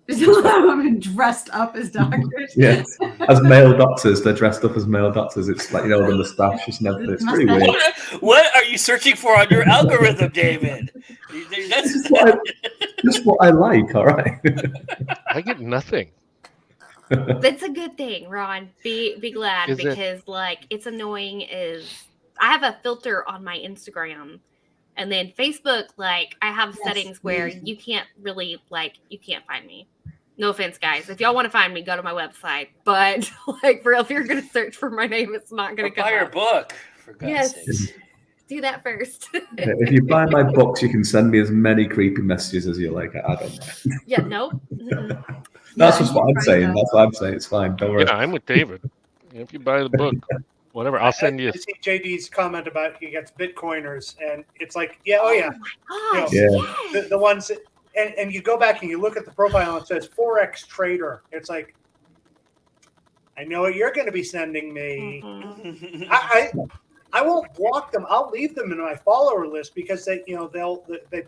There's a lot of women dressed up as doctors. Yes, as male doctors, they're dressed up as male doctors. It's like the mustaches and everything. It's pretty weird. What are you searching for on your algorithm, David? That's what I like. All right. I get nothing. That's a good thing, Ron. Be glad because like it's annoying. I have a filter on my Instagram. And then Facebook, like I have settings where you can't really you can't find me. No offense, guys. If y'all want to find me, go to my website. But like for real, if you're going to search for my name, it's not going to come up. Buy your book, for God's sake. Do that first. If you buy my books, you can send me as many creepy messages as you like. I don't know. Yeah, nope. That's just what I'm saying. That's what I'm saying. It's fine. Don't worry. Yeah, I'm with David. If you buy the book, whatever, I'll send you. I see JD's comment about he gets Bitcoiners, and it's like, the ones that, and you go back and you look at the profile and it says Forex trader. It's like, I know what you're going to be sending me. Mm-hmm. I won't block them. I'll leave them in my follower list because they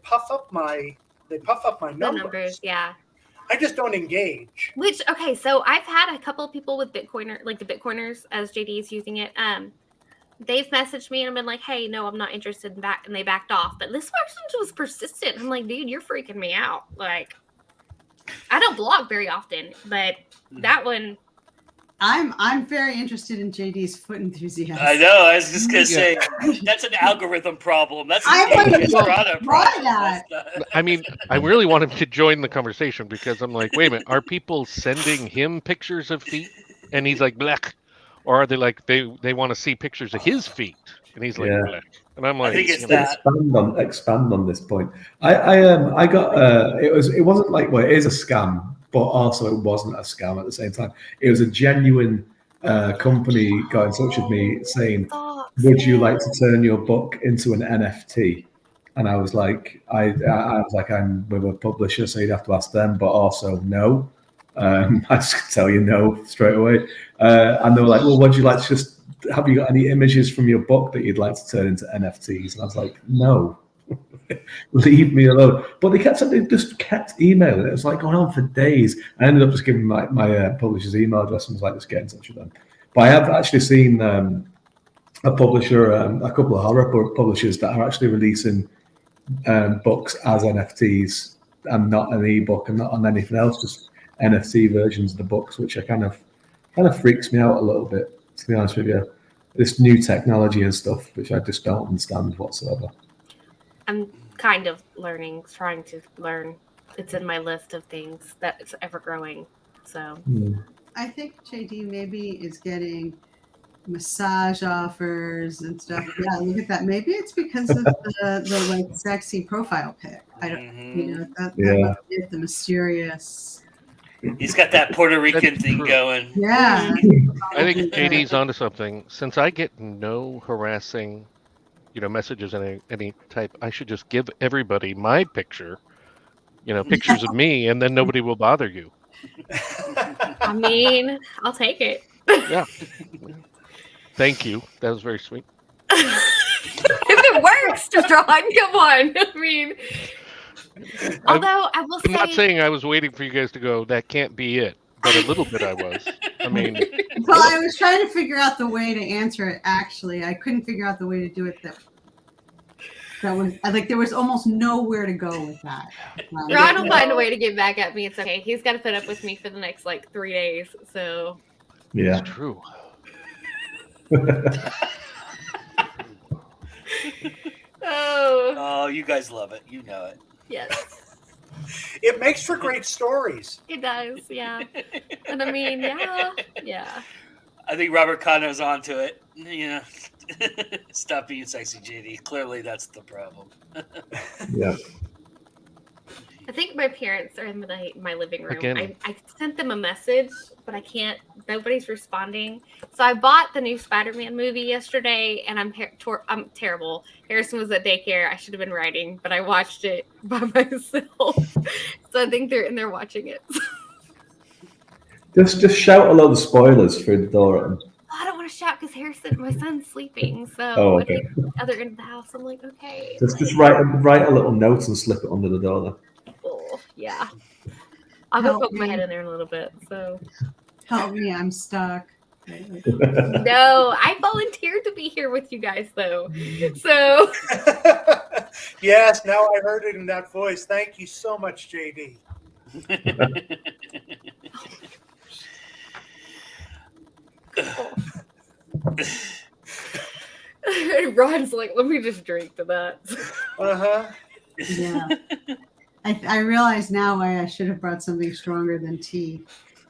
puff up my numbers. Yeah. I just don't engage. So I've had a couple of people with Bitcoiner, like the Bitcoiners, as JD is using it. They've messaged me and I've been like, hey, no, I'm not interested in that. And they backed off. But this person was persistent. I'm like, dude, you're freaking me out. Like, I don't blog very often, but that one. I'm very interested in JD's foot enthusiasm. I know. I was just gonna say that's an algorithm problem. That's I mean, I really want him to join the conversation because I'm like, wait a minute, are people sending him pictures of feet? And he's like, black. Or are they like they want to see pictures of his feet? And he's like, black. And I'm like, I think it's that. Expand on this point. I got it wasn't like, well, it is a scam. But also it wasn't a scam at the same time. It was a genuine company got in touch with me saying, would you like to turn your book into an NFT? And I was like, I'm with a publisher, so you'd have to ask them, but also no. I just tell you no straight away. And they were like, well, would you like to have you got any images from your book that you'd like to turn into NFTs? And I was like, no. Leave me alone. But they just kept emailing. It was like going on for days. I ended up just giving my publisher's email address and was like, just get in touch with them. But I have actually seen a publisher, a couple of horror publishers that are actually releasing books as NFTs and not an ebook and not on anything else, just NFT versions of the books, which kind of freaks me out a little bit, to be honest with you. This new technology and stuff, which I just don't understand whatsoever. I'm kind of trying to learn. It's in my list of things that's ever growing. So I think JD maybe is getting massage offers and stuff. Yeah, look at that. Maybe it's because of the like sexy profile pic. I don't, that the mysterious. He's got that Puerto Rican thing going. Yeah. I think JD's onto something. Since I get no harassing messages of any type, I should just give everybody my picture, pictures of me, and then nobody will bother you. I mean, I'll take it. Yeah. Thank you. That was very sweet. If it works, Ron, come on. I mean, although I will I'm not say, saying I was waiting for you guys to go, that can't be it. But a little bit I was. I mean, Well, I was trying to figure out the way to answer it. Actually, I couldn't figure out the way to do it. That was like there was almost nowhere to go with that. Ron will find a way to get back at me. It's okay. He's got to put up with me for the next like 3 days. So Yeah. it's true. Oh, you guys love it. You know it. Yes, It makes for great stories. it does. Yeah, and I mean, yeah. I think Robert Cano's onto it. You know, stop being sexy, JD. Clearly, that's the problem. Yeah. I think my parents are in my living room. Again. I sent them a message, but I can't. Nobody's responding. So I bought the new Spider-Man movie yesterday, and I'm terrible. Harrison was at daycare. I should have been writing, but I watched it by myself. So I think they're in there watching it. Just shout a load of spoilers for the door. I don't want to shout because my son's sleeping. So Oh, I okay. think the other end of the house, I'm like, okay. Just write a little note and slip it under the door. Then. Oh, yeah. I'll go Help poke my me. head in there in a little bit. So Help me, I'm stuck. no, I volunteered to be here with you guys though. So Yes, now I heard it in that voice. Thank you so much, JD. Ron's like, let me just drink to that. Uh-huh. Yeah. I realize now why I should have brought something stronger than tea.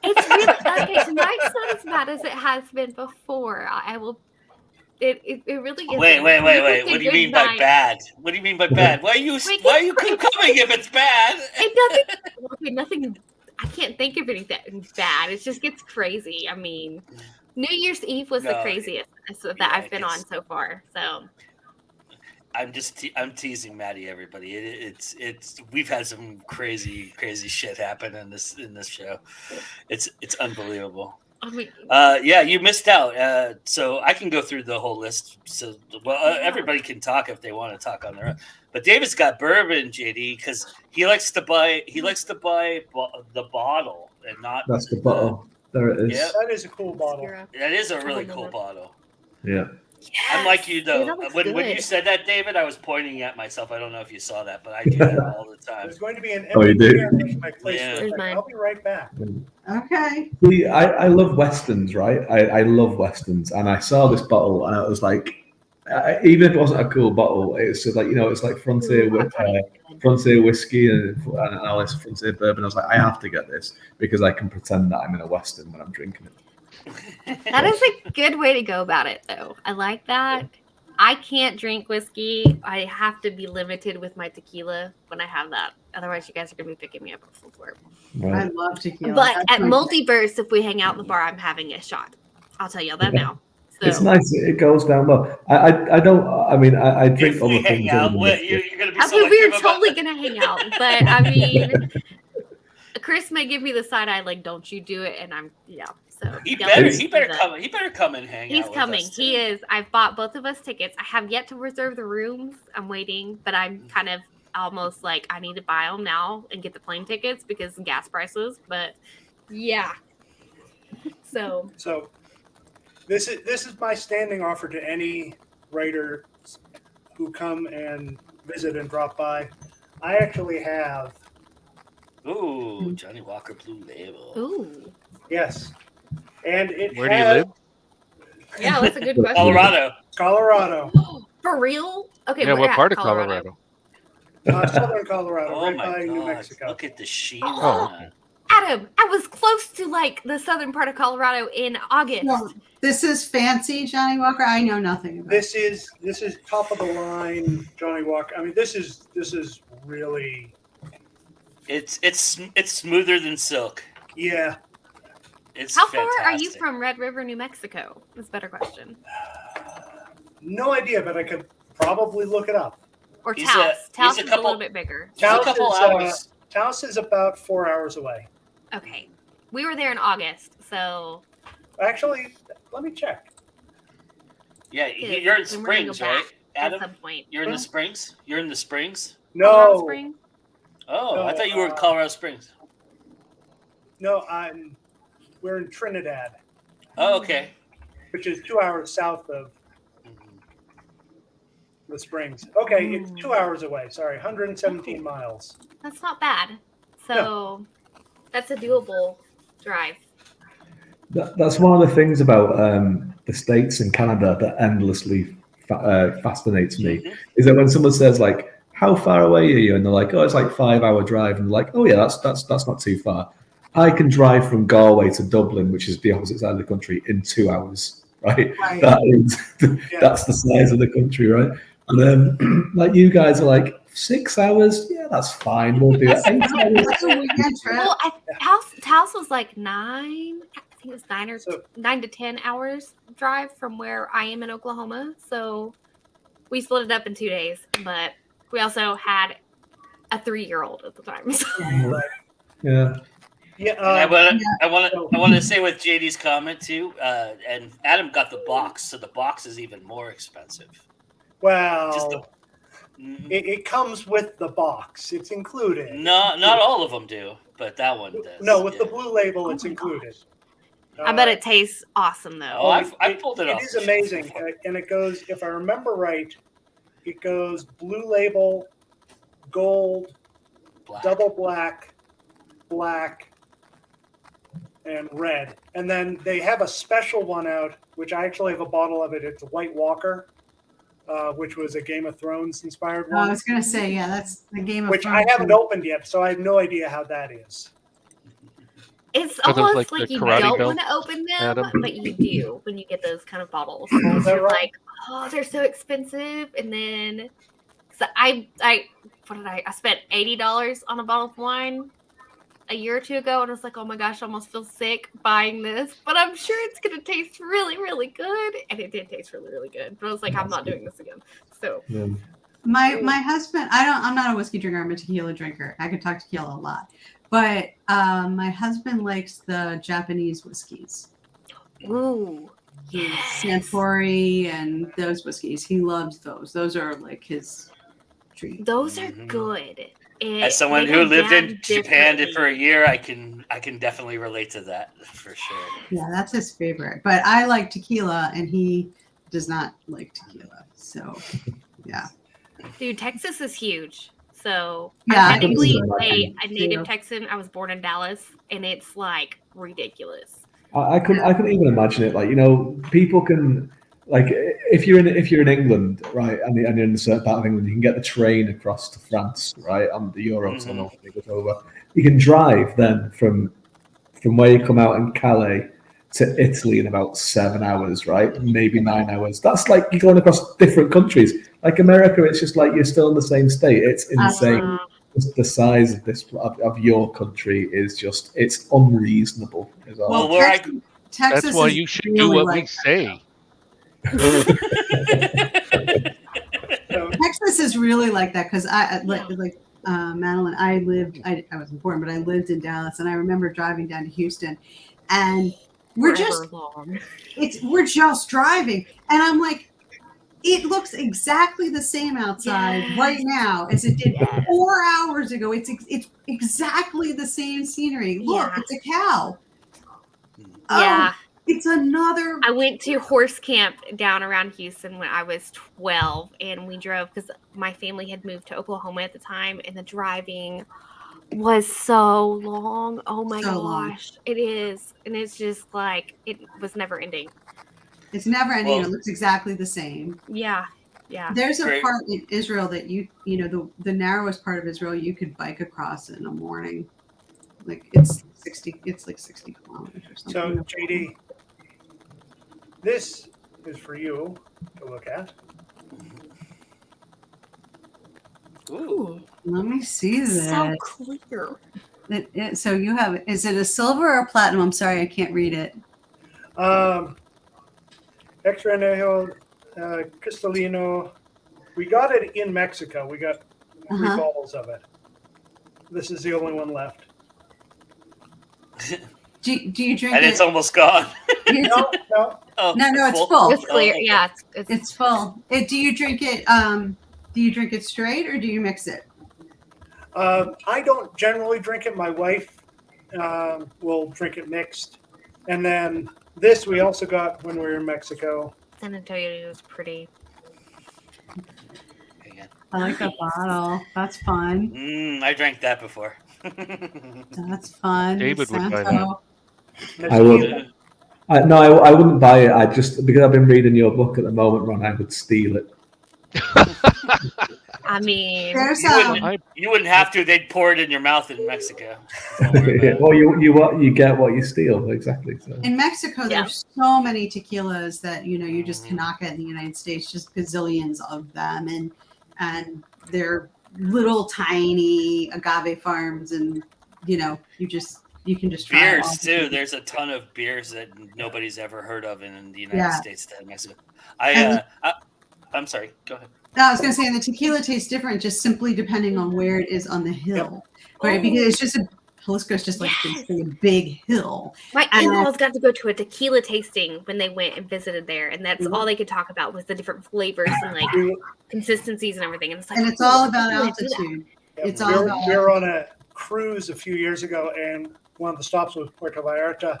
It's really okay. Tonight's not as bad as it has been before. I will. It really is. Wait. What do you mean by bad? What do you mean by bad? Why are you coming if it's bad? It doesn't. Okay, nothing. I can't think of anything bad. It just gets crazy. I mean, New Year's Eve was the craziest that I've been on so far. So. I'm teasing Maddie, everybody. It's we've had some crazy shit happen in this show. It's unbelievable. I mean, yeah, you missed out. So I can go through the whole list. So everybody can talk if they want to talk on their own. But David's got bourbon, JD, because he likes to buy the bottle and not. That's the bottle. There it is. Yeah. That is a cool bottle. That is a really cool bottle. Yeah. yes. Unlike you, though. Dude, When you said that, David, I was pointing at myself. I don't know if you saw that, but I do that all the time. There's going to be an Oh, you empty do? chair next to my place. Yeah. for a There's second. mine. I'll be right back. Okay. See, I love westerns, right? I love westerns, and I saw this bottle, and I was like, even if it wasn't a cool bottle, it's just like it's like frontier whiskey and all this frontier bourbon. I was like, I have to get this because I can pretend that I'm in a western when I'm drinking it. That is a good way to go about it, though. I like that. I can't drink whiskey. I have to be limited with my tequila when I have that. Otherwise, you guys are going to be picking me up full for it. I Right. love tequila. But That's at my- Multiverse, if we hang out in the bar, I'm having a shot. I'll tell y'all that now. So, It's nice. It goes down well. I don't. I mean, I drink If other we hang things. out, other than what, whiskey. you're going to be I mean, selective we're about totally that? going to hang out. But I mean, Chris may give me the side eye, like, don't you do it. And I'm, So He y'all better just do that. come. He better come and hang He's out. coming. With us He is. I've bought both of us tickets. I have yet to reserve the rooms. I'm waiting, but I'm kind of almost like I need to buy them now and get the plane tickets because of gas prices. But yeah. So this is my standing offer to any writers who come and visit and drop by. I actually have Ooh, Johnny Walker Blue Label. ooh. yes, and it Where do you has live? Yeah, that's a good question. Colorado. Colorado, For real? Okay, Yeah, we're what at part of Colorado? Southern Colorado, Oh right my by New God! Mexico. Look at the sheet. Oh. on it. Adam, I was close to like the southern part of Colorado in August. No, this is fancy, Johnny Walker. I know nothing about. This is top of the line, Johnny Walker. I mean, this is really It's smoother than silk. yeah. It's How far are you fantastic. from Red River, New Mexico? That's a better question. No idea, but I could probably look it up. Or He's Taos. he's Taos a is couple- a little bit bigger. Just a couple hours. Taos is about 4 hours away. Okay. We were there in August, so Actually, let me check. Yeah, Yes, you're in and we're gonna go Springs, right, back at Adam? some point. You're in the Springs. You're in the Springs. Colorado No, Springs? Oh, I No, thought you were in Colorado Springs. no, we're in Trinidad, Oh, okay. which is 2 hours south of Mhm. the Springs. Okay, it's 2 hours away. Sorry, 117 miles. That's not bad. So that's a doable drive. That's one of the things about the States and Canada that endlessly fascinates me, is that when someone says like, how far away are you? And they're like, oh, it's like 5 hour drive. And they're like, oh yeah, that's not too far. I can drive from Galway to Dublin, which is the opposite side of the country, in 2 hours, right? Right. That's the size of the country, right? And then like you guys are like, 6 hours? Yeah, that's fine. We'll do it. 8 hours. That's a weekend trip. Well, Taos was like 9. I think it was 9 to 10 hours drive from where I am in Oklahoma. So we split it up in 2 days, but we also had a 3-year-old at the time. So. Yeah. Yeah, I want to say with JD's comment too, and Adam got the box, so the box is even more expensive. well, Just the, it comes with the box. It's included. not all of them do, but that one does. No, with the yeah. blue label, it's my included. I bet it tastes awesome though. Oh, I pulled it off. It is amazing, and it goes. If I remember right, it goes blue label, gold, Black. double black, black, and red. And then they have a special one out, which I actually have a bottle of it. It's White Walker, which was a Game of Thrones inspired Oh, I one, was going to say, yeah, that's the Game of which Thrones. I haven't opened yet, so I have no idea how that is. It's Are those almost like like the you karate don't belts, want to open them, Adam? but you do when you get those kind of bottles. Is that You're right? like, oh, they're so expensive. And then so I spent $80 on a bottle of wine a year or two ago, and I was like, oh my gosh, I almost feel sick buying this, but I'm sure it's gonna taste really, really good. And it did taste really, really good. But I was like, I'm not doing this again. So My husband, I'm not a whiskey drinker. I'm a tequila drinker. I could talk tequila a lot, but my husband likes the Japanese whiskeys, ooh, Santori and those whiskeys. He loves those. Those are like his treat. those are good. As someone They who go lived down in Japan differently. for a year, I can definitely relate to that for sure. Yeah, that's his favorite. But I like tequila, and he does not like tequila. So, yeah. Dude, Texas is huge. So Yeah, I'm I can technically see that. a native Yeah. Texan. I was born in Dallas, and it's like ridiculous. I couldn't even imagine it. Like, you know, people can, like, if you're in England, right, and you're in a certain part of England, you can get the train across to France, right, on the Eurotunnel. It goes over. You can drive then from where you come out in Calais to Italy in about 7 hours, right, maybe 9 hours. That's like you're going across different countries. Like America, it's just like you're still in the same state. It's insane. The size of of your country is just, it's unreasonable. Well, where Texas That's why is you should really do what like we say. Texas is really like that because Madilynn, I wasn't born, but I lived in Dallas, and I remember driving down to Houston, and we're just driving, and I'm like, it looks exactly the same outside right now as it did 4 hours ago. It's exactly the same scenery. Look, it's a cow. Yeah. It's another. I went to horse camp down around Houston when I was 12, and we drove because my family had moved to Oklahoma at the time, and the driving was so long. Oh my gosh, it is, and it's just like it was never ending. It's never ending. It looks exactly the same. Yeah. There's a part in Israel that you know the narrowest part of Israel you could bike across in a morning. Like it's like 60 kilometers or something. So JD, this is for you to look at. Ooh. Let me see this. So clear. So you have, is it a silver or a platinum? I'm sorry, I can't read it. Extra Anejo Cristalino. We got it in Mexico. We got 3 bottles of it. This is the only one left. Do you drink And it? it's almost gone. No, no. Oh, No, it's full. It's clear. okay. Yeah, it's It's full. Do you drink it? Do you drink it straight or do you mix it? I don't generally drink it. My wife will drink it mixed. And then this we also got when we were in Mexico. San Antonio is pretty. I like the bottle. That's fun. I drank that before. That's fun. David would buy Santo. I would. No, I wouldn't buy it. I just, because I've been reading your book at the moment, Ron, I would steal it. I mean, There's You wouldn't have to. They'd pour it in your mouth in Mexico. Don't worry about it. Well, you get what you steal, exactly. So. in Mexico, Yeah. there's so many tequilas that you just cannot get in the United States. Just gazillions of them, and they're little tiny agave farms, and you can just try Beers all too. the- There's a ton of beers that nobody's ever heard of in the United Yeah. States that in Mexico. And- I'm sorry. Go ahead. No, I was going to say the tequila tastes different just simply depending on where it is on the hill, right? Because it's just Jalisco is just like basically a big hill. my And in-laws got to go to a tequila tasting when they went and visited there, and that's all they could talk about was the different flavors and like consistencies and everything. And it's like, And it's all about how do they do that? altitude. It's all about we were on a cruise a few years ago, and one of the stops was Puerto Vallarta,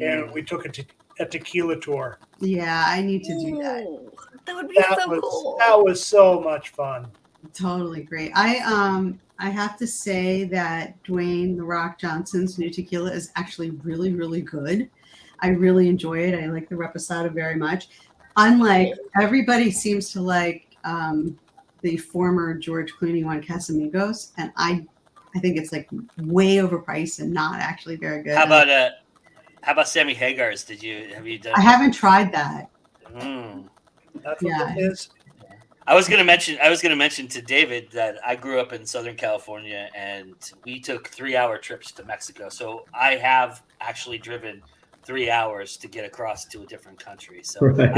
and we took a tequila tour. Yeah, I need to do that. Ooh, that would be That so was cool. that was so much fun. Totally great. I have to say that Dwayne The Rock Johnson's new tequila is actually really, really good. I really enjoy it. I like the Reposado very much. Unlike everybody seems to like the former George Clooney one, Casamigos, and I think it's like way overpriced and not actually very good. How about Sammy Hagar's? Have you done? I haven't tried that. That's what Yeah. it is. I was gonna mention to David that I grew up in Southern California, and we took 3-hour trips to Mexico. So I have actually driven 3 hours to get across to a different country. So Right.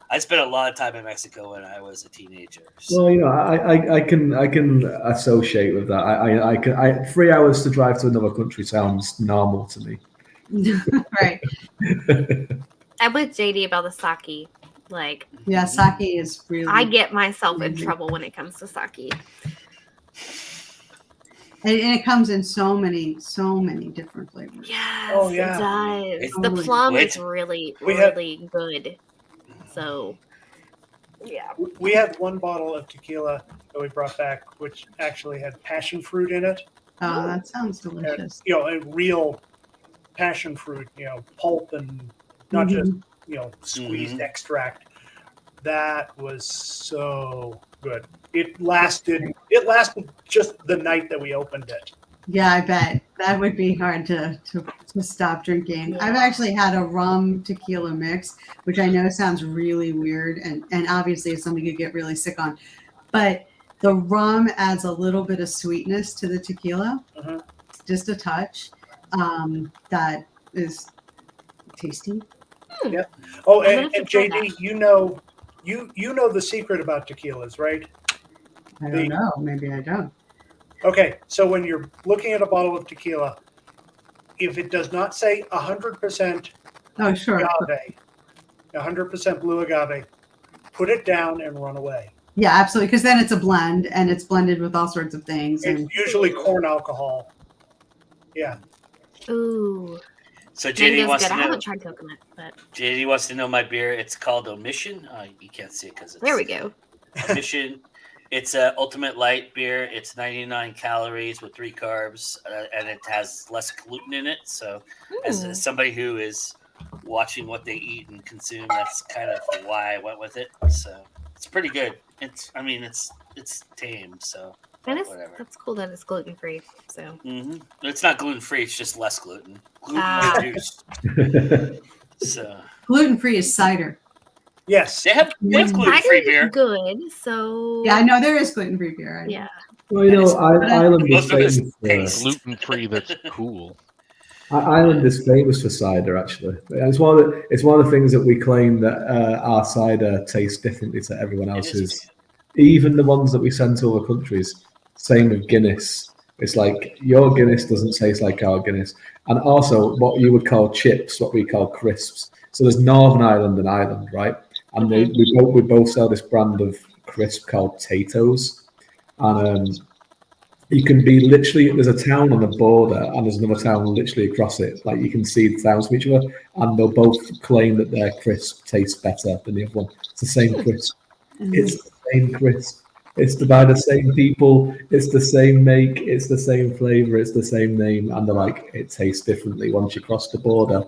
I spent a lot of time in Mexico when I was a teenager. Well, I can associate with that. I 3 hours to drive to another country sounds normal to me. Right. I'm with JD about the sake. Like, Yeah, sake is really. I get myself in Mhm. trouble when it comes to sake. And it comes in so many different flavors. Yes, Oh, yeah. it does. It's- The plum Wait. is really, We have- really good. So, yeah. We had one bottle of tequila that we brought back, which actually had passion fruit in it. Oh, that sounds delicious. A real passion fruit, pulp and not just squeezed extract. That was so good. It lasted just the night that we opened it. Yeah, I bet that would be hard to stop drinking. Yeah. I've actually had a rum tequila mix, which I know sounds really weird and obviously it's something you get really sick on. But the rum adds a little bit of sweetness to the tequila, just a touch. That is tasty. Yeah. Oh, I'm gonna and have to try JD, you know the secret about tequilas, right? I don't know. Maybe I don't. Okay, so when you're looking at a bottle of tequila, if it does not say 100% Oh, sure. agave, 100% blue agave, put it down and run away. Yeah, absolutely. Because then it's a blend and it's blended with all sorts of things. It's And usually corn alcohol. Yeah. Ooh. So JD Mango's wants good. to I know. haven't tried coconut, but JD wants to know my beer. It's called Omission. You can't see it because it's there we go. Omission. It's a ultimate light beer. It's 99 calories with 3 carbs, and it has less gluten in it. So, as somebody who is watching what they eat and consume, that's kind of why I went with it. So, it's pretty good. It's tame. So, And it's, whatever. that's cool that it's gluten free. So, It's not gluten free. It's just less gluten. Gluten Ah. reduced. So gluten free is cider. Yes. they have gluten free cider beer. is good. So, Yeah, I know there is gluten free beer. yeah. Well, Ireland is Most of it's famous for taste. Gluten free. That's cool. Ireland is famous for cider. Actually, it's one of the things that we claim that our cider tastes differently to everyone It is else's. Even the ones that we send to other countries. Same with Guinness. It's like your Guinness doesn't taste like our Guinness. And also what you would call chips, what we call crisps. So there's Northern Ireland and Ireland, right? And we both sell this brand of crisp called Tato's. And you can be literally, there's a town on the border and there's another town literally across it. Like you can see the towns from each other, and they'll both claim that their crisp tastes better than the other one. It's the same crisp. It's the same crisp. It's by the same people. It's the same make. It's the same flavor. It's the same name. And they're like, it tastes differently once you cross the border.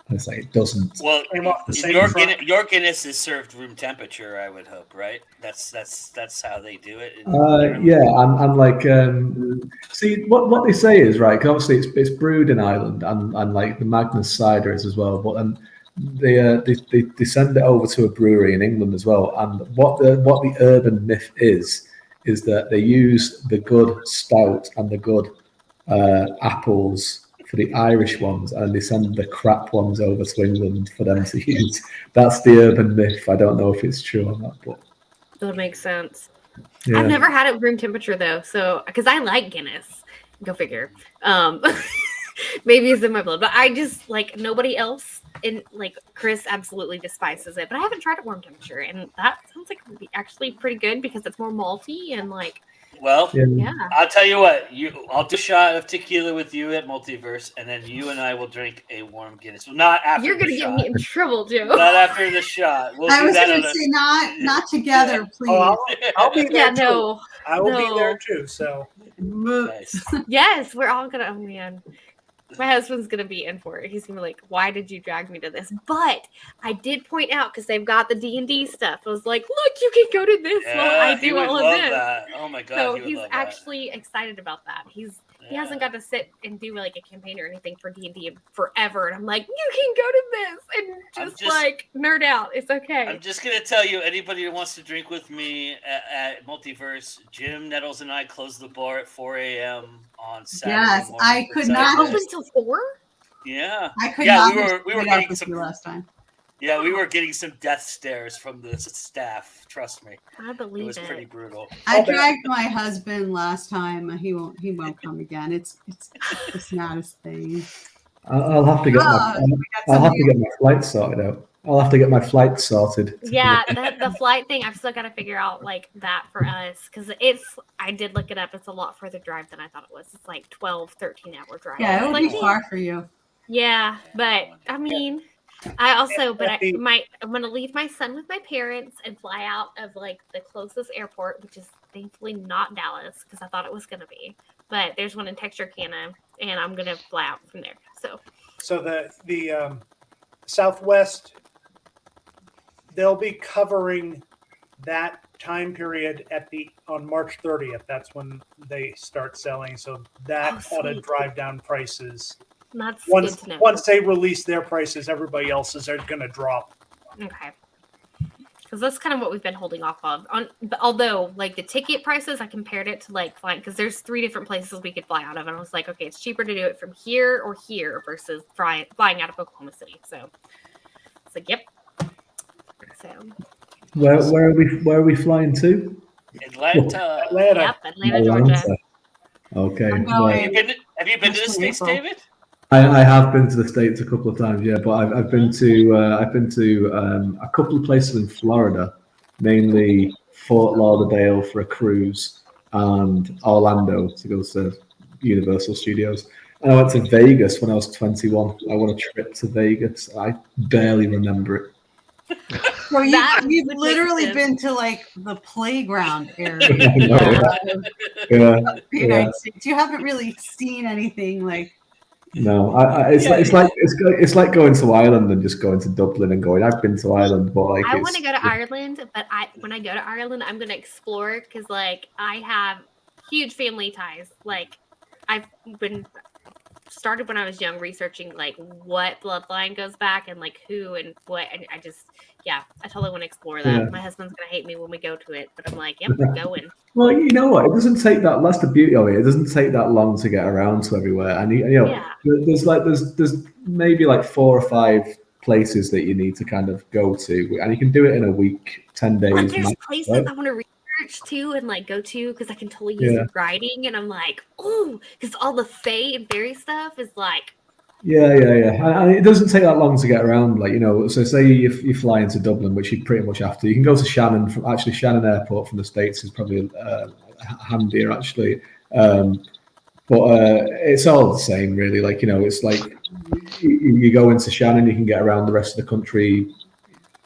And it's like, it doesn't. Well, your Guinness is served room temperature, I would hope, right? That's how they do it. Yeah, and like, see, what they say is, right, 'cause obviously it's brewed in Ireland, and like the Magnus cider is as well, but they send it over to a brewery in England as well. And what the urban myth is that they use the good stout and the good apples for the Irish ones, and they send the crap ones over to England for them to use. That's the urban myth. I don't know if it's true or not, but that would make sense. yeah. I've never had it room temperature though, so because I like Guinness. Go figure. Maybe it's in my blood, but I just like nobody else. And like Chris absolutely despises it, but I haven't tried it warm temperature, and that sounds like it would be actually pretty good because it's more malty and like. Well, yeah. I'll tell you what. I'll do a shot of tequila with you at Multiverse, and then you and I will drink a warm Guinness. Well, not after. You're gonna get me in trouble, Joe. Not after the shot. We'll I do was that going to say not together, please. Oh, I'll be there too. No. I will be there too. So Nice. Yes, we're all gonna. Oh man, my husband's gonna be in for it. He's gonna be like, "Why did you drag me to this?" But I did point out because they've got the D&D stuff. I was like, "Look, you can go to this while I do all of this." That. Oh my god! So he would he's love actually excited about that. He hasn't got to sit and do like a campaign or anything for D&D in forever, and I'm like, you can go to this and just like nerd out. It's okay. I'm just gonna tell you, anybody who wants to drink with me at Multiverse, Jim Nettles and I close the bar at 4 a.m. on Saturday. Yes, morning I for could Saturday. not. Open till 4? Yeah, I could yeah, not. we were getting with some you last time. Yeah, we were getting some death stares from the staff. Trust me, I believe it was pretty brutal. I dragged my husband last time. He won't come again. It's not his thing. I'll have to get my flight sorted out. I'll have to get my flight sorted. Yeah, the flight thing, I've still got to figure out like that for us because I did look it up. It's a lot further drive than I thought it was. It's like 12, 13-hour drive. Yeah, it would like, be far for you. Yeah, but I mean, I'm gonna leave my son with my parents and fly out of like the closest airport, which is thankfully not Dallas because I thought it was gonna be. But there's one in Texarkana, and I'm gonna fly out from there. So the Southwest, they'll be covering that time period on March 30th. That's when they start selling. So that ought to drive down prices. That's good to know. Once they release their prices, everybody else's are going to drop. Okay. Because that's kind of what we've been holding off of. Although, like the ticket prices, I compared it to like flying because there's 3 different places we could fly out of, and I was like, okay, it's cheaper to do it from here or here versus flying out of Oklahoma City. So it's like, yep. So where are we flying to? Atlanta. Yep, Atlanta, Georgia. Okay. Have you been to the States, David? I have been to the States a couple of times, yeah, but I've been to a couple of places in Florida, mainly Fort Lauderdale for a cruise and Orlando to go to Universal Studios. And I went to Vegas when I was 21. I won a trip to Vegas. I barely remember it. So you've literally been to like the playground area Yeah. United States. You haven't really seen anything like. No, it's like going to Ireland and just going to Dublin and going. I've been to Ireland, but like I want to go to Ireland, but when I go to Ireland, I'm going to explore because like I have huge family ties. Like I've been started when I was young researching like what bloodline goes back and like who and what, and I totally want to explore that. Yeah. My husband's gonna hate me when we go to it, but I'm like, yep, we're going. Well, you know what? It doesn't take that. That's the beauty of it. It doesn't take that long to get around to everywhere, and there's maybe like 4 or 5 places that you need to kind of go to, and you can do it in a week, 10 days. But there's places I want to research research too and like go to because I can totally use the writing, and I'm like, oh, because all the fae and fairy stuff is like. Yeah. And it doesn't take that long to get around. Like, so say you fly into Dublin, which you pretty much have to. You can go to Shannon. Shannon Airport from the States is probably handier, actually. But it's all the same, really. Like, it's like you go into Shannon, you can get around the rest of the country.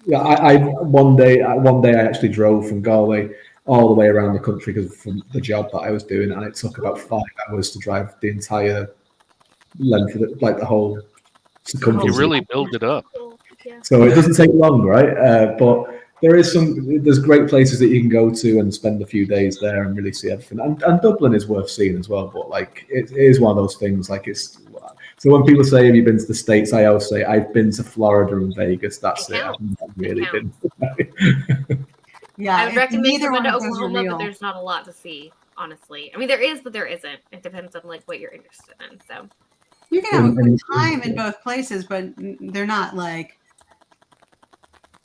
One day I actually drove from Galway all the way around the country because from the job that I was doing, and it took about 5 hours to drive the entire length of it, like the whole circumference. You really build it up. So it doesn't take long, right? But there's great places that you can go to and spend a few days there and really see everything. And Dublin is worth seeing as well. But like it is one of those things. Like so when people say, "Have you been to the States?" I always say, "I've been to Florida and Vegas." That's it. I've not really been. Yeah, I would recommend neither going one to of those are Oklahoma, real. but there's not a lot to see, honestly. I mean, there is, but there isn't. It depends on like what you're interested in. So You can have a good time in both places, but they're not like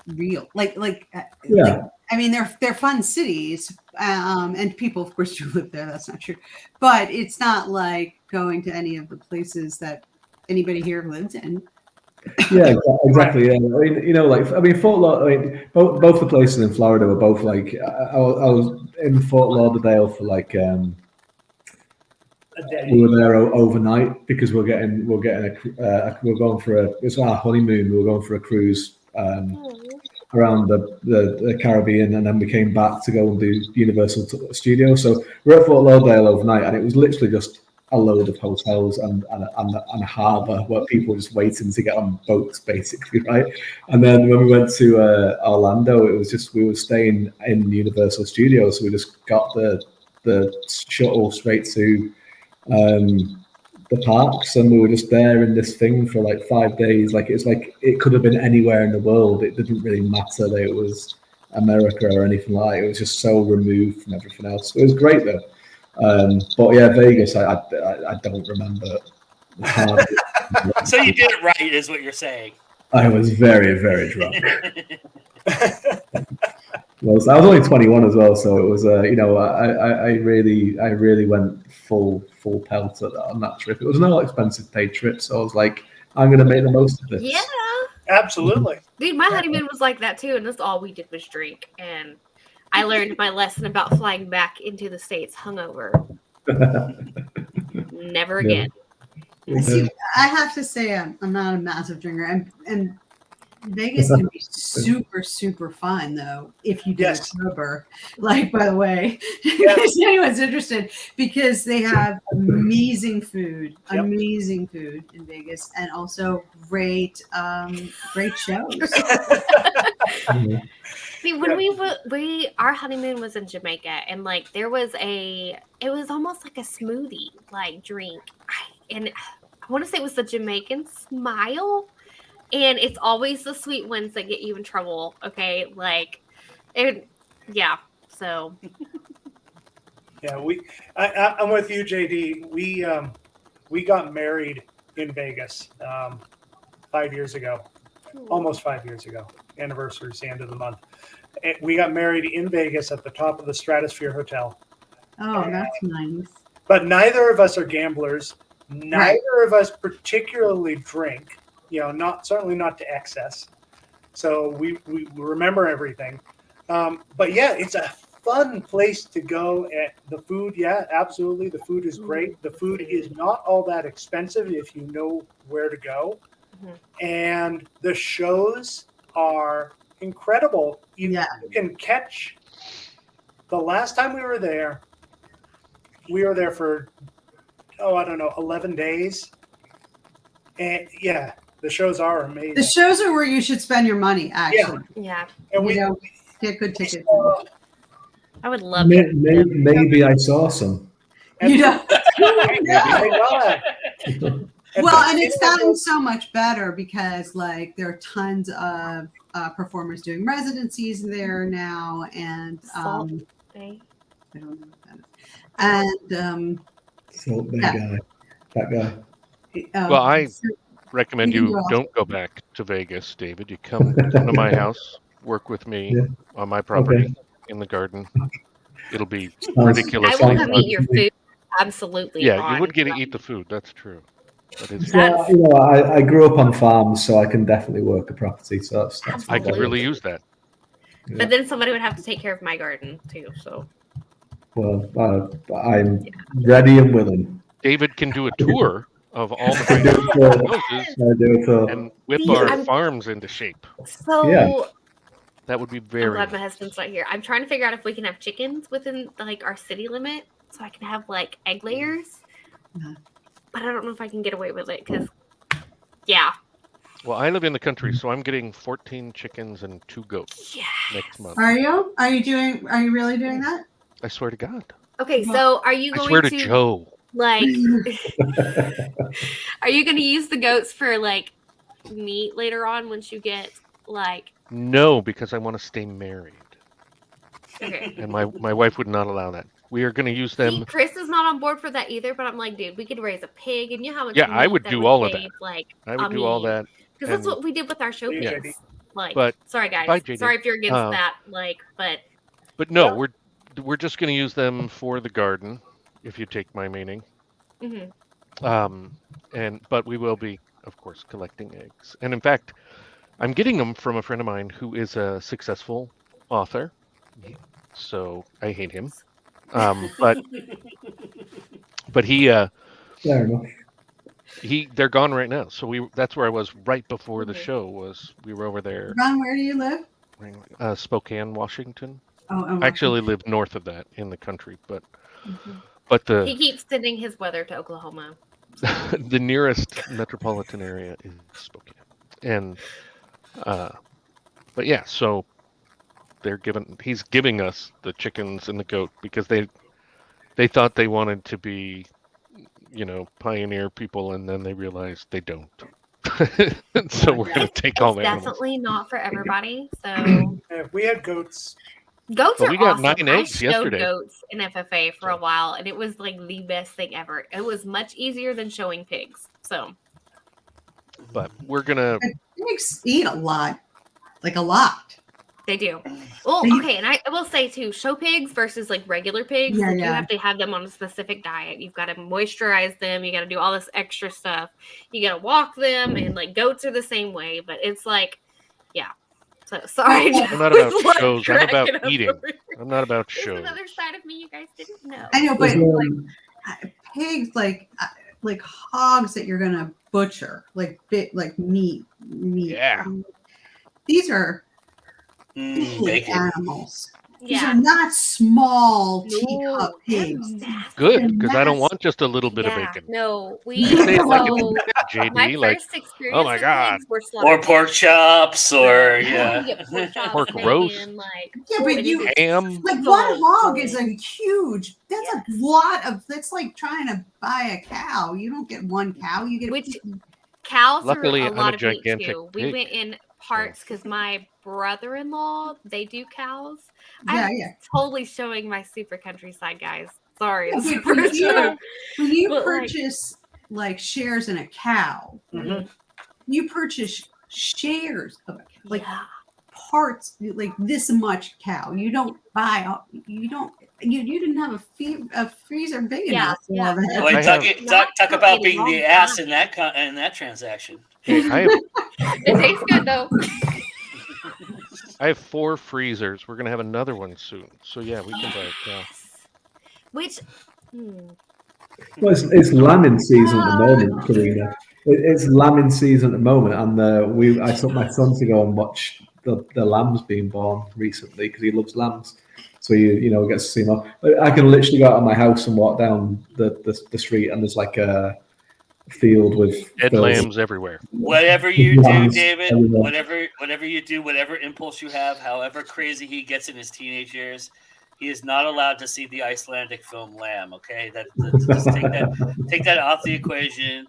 real. Like I mean, they're fun cities, and people, of course, do live there. That's not true, but it's not like going to any of the places that anybody here lives in. Yeah, exactly. Yeah, I mean, Fort Lauderdale. Both the places in Florida were both like. I was in Fort Lauderdale for like. We were there overnight because we're going for it's our honeymoon. We were going for a cruise around the Caribbean, and then we came back to go and do Universal Studios. So we're at Fort Lauderdale overnight, and it was literally just a load of hotels and a harbour where people were just waiting to get on boats, basically, right? And then when we went to Orlando, it was just we were staying in Universal Studios, so we just got the shuttle straight to the parks, and we were just there in this thing for like 5 days. Like it's like it could have been anywhere in the world. It didn't really matter that it was America or anything like that. It was just so removed from everything else. It was great though. But yeah, Vegas, I don't remember. So you did it right, is what you're saying. I was very, very drunk. I was only 21 as well, so it was I really went full pelt on that trip. It was no expensive paid trip, so I was like, I'm gonna make the most of this. yeah, Absolutely. dude, my honeymoon was like that too, and that's all we did was drink. And I learned my lesson about flying back into the States hungover. Never again. See, I have to say, I'm not a massive drinker, and Vegas can be super, super fun though if you do it sober. Like, by the way, if anyone's interested, because they have amazing food in Vegas, and also great shows. See, when our honeymoon was in Jamaica, and like it was almost like a smoothie like drink, and I want to say it was the Jamaican Smile. And it's always the sweet ones that get you in trouble. Okay, so. Yeah, I'm with you, JD. We got married in Vegas 5 years ago, almost 5 years ago. Anniversary's the end of the month. And we got married in Vegas at the top of the Stratosphere Hotel. Oh, that's nice. But neither of us are gamblers. Neither of us particularly drink. Certainly not to excess. So we remember everything. But yeah, it's a fun place to go. The food, yeah, absolutely. The food is great. The food is not all that expensive if you know where to go. Mm-hmm. And the shows are incredible. You can catch. The last time we were there for, 11 days. And yeah. The shows are amazing. The shows are where you should spend your money, actually. Yeah. And we get good tickets. I would love it. Maybe I saw some. You know. Well, and it's gotten so much better because like there are tons of performers doing residencies there now, and I don't know what that is. And Salt Bay guy. That guy. Well, I recommend you don't go back to Vegas, David. You come to my house, work with me on my property in the garden. It'll be Sounds- ridiculous. I will sounds come like- eat your food. Absolutely. Yeah, you Ron. would get to eat the food. That's true. That is. Yeah, you know, I grew up on farms, so I can definitely work a property. So that's I could Absolutely. really use that. But then somebody would have to take care of my garden too. So well. I'm ready and willing. David can do a tour of all the I do great it all. houses I do it all. and whip See, our I'm- farms into shape. So Yeah. That would be I'm very. glad my husband's not here. I'm trying to figure out if we can have chickens within like our city limit, so I can have like egg layers. Uh-huh. But I don't know if I can get away with it because, yeah, Well, I live in the country, so I'm getting 14 chickens and 2 goats yeah. next month. Are you? Are you really doing that? I swear to God. Okay, so are you I going swear to Joe. like? Are you going to use the goats for like meat later on once you get like? No, because I want to stay married, Okay. and my wife would not allow that. We are going to use See, them. Chris is not on board for that either, but I'm like, dude, we could raise a pig, and you know how much? Yeah, I meat would that do all of that. save, Like, I would do all that. because that's and- what we did with our show Yeah. pigs. Like, But- sorry guys, Bye, JD. sorry if you're against Uh, that. Like, but But no, Well- we're just going to use them for the garden, if you take my meaning. mhm. But we will be, of course, collecting eggs. And in fact, I'm getting them from a friend of mine who is a successful author. So I hate him. But he Fair enough. they're gone right now. So that's where I was right before the Mhm. show. We were over there, Ron, where do you live? Spokane, Washington. Oh, I actually live north of that in the country, but Mhm. but He keeps sending his weather to Oklahoma. the nearest metropolitan area is Spokane, and but yeah, so he's giving us the chickens and the goat because they thought they wanted to be, pioneer people, and then they realized they don't. So we're gonna take all It's the animals. definitely not for everybody. So If we had goats, goats But are we got awesome. 9 I eggs showed yesterday. goats in FFA for a while, and it was like the best thing ever. It was much easier than showing pigs. So But we're gonna. Pigs eat a lot, like a lot. they do. Oh, They- okay. And I will say too, show pigs versus like regular pigs. Yeah, like, yeah. You have to have them on a specific diet. You've got to moisturize them. You got to do all this extra stuff. You got to walk them, and like goats are the same way. But it's like, yeah. So sorry. I'm not about I was, like, shows. I'm about cracking up eating. over here. I'm not about There's shows. another side of me you guys didn't know. I know, but Is, pigs, like hogs that you're gonna butcher, like meat. Yeah. These are big Bacon. animals. These Yeah. are not small No, teacup they're pigs. nasty. Good, because I don't Yes. want just a little bit of Yeah, bacon. No, we You say it like so it's bad, my JD. Like, first experience oh my with God. pigs were Or slaughter pork pigs. chops, or You yeah. get pork chops, Pork bacon, roast. like Yeah, oh, but it you- is- ham. Like So one hog is good. a huge. That's a lot of. That's like trying to buy a cow. You don't get one cow. You get which cows Luckily, are a I'm lot a of meat gigantic too. We pig. went in parts because my brother-in-law they do cows. Yeah, I'm yeah. totally showing my super countryside guys. Sorry, Yeah, this is the but first you- time. When you But, like- purchase like shares in a cow, Mhm. you purchase shares of a cow, like Yeah. parts, like this much cow. You don't buy. You don't. You didn't have a freezer big Yeah, enough for yeah. all that. Wait, I talk, have- talk about Not being for a the long ass time. in that transaction. Hey, It tastes good though. I have 4 freezers. We're gonna have another one soon. So yeah, we can buy a cow. Yes. Which Well, it's lambing season at the moment, Karina. It's lambing season at the moment, and I took my son to go and watch the lambs being born recently because he loves lambs. So you get to see them. I can literally go out of my house and walk down the street, and there's like a field with Dead lambs everywhere. Whatever you do, Lambs David, everywhere. whatever you do, whatever impulse you have, however crazy he gets in his teenage years, he is not allowed to see the Icelandic film Lamb. Okay, just take that off the equation.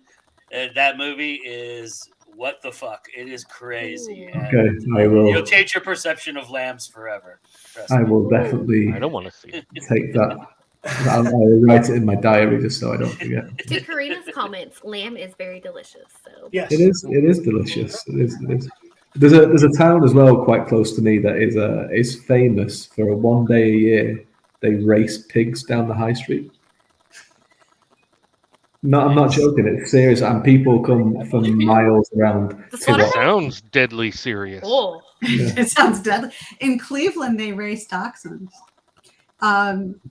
That movie is what the fuck. It is crazy. And Okay, I will. You'll change your perception of lambs forever. Trust I me. will definitely I don't want to see it. take that. I'll write it in my diary just so I don't forget. to Karina's comments, lamb is very delicious. So yes, It is delicious. It is. There's a town as well quite close to me that is famous for a 1 day a year they race pigs down the high street. No, I'm not joking. It's serious, and people come from miles around. It sounds deadly serious. Oh, It sounds deadly. In Cleveland, they race dachshunds.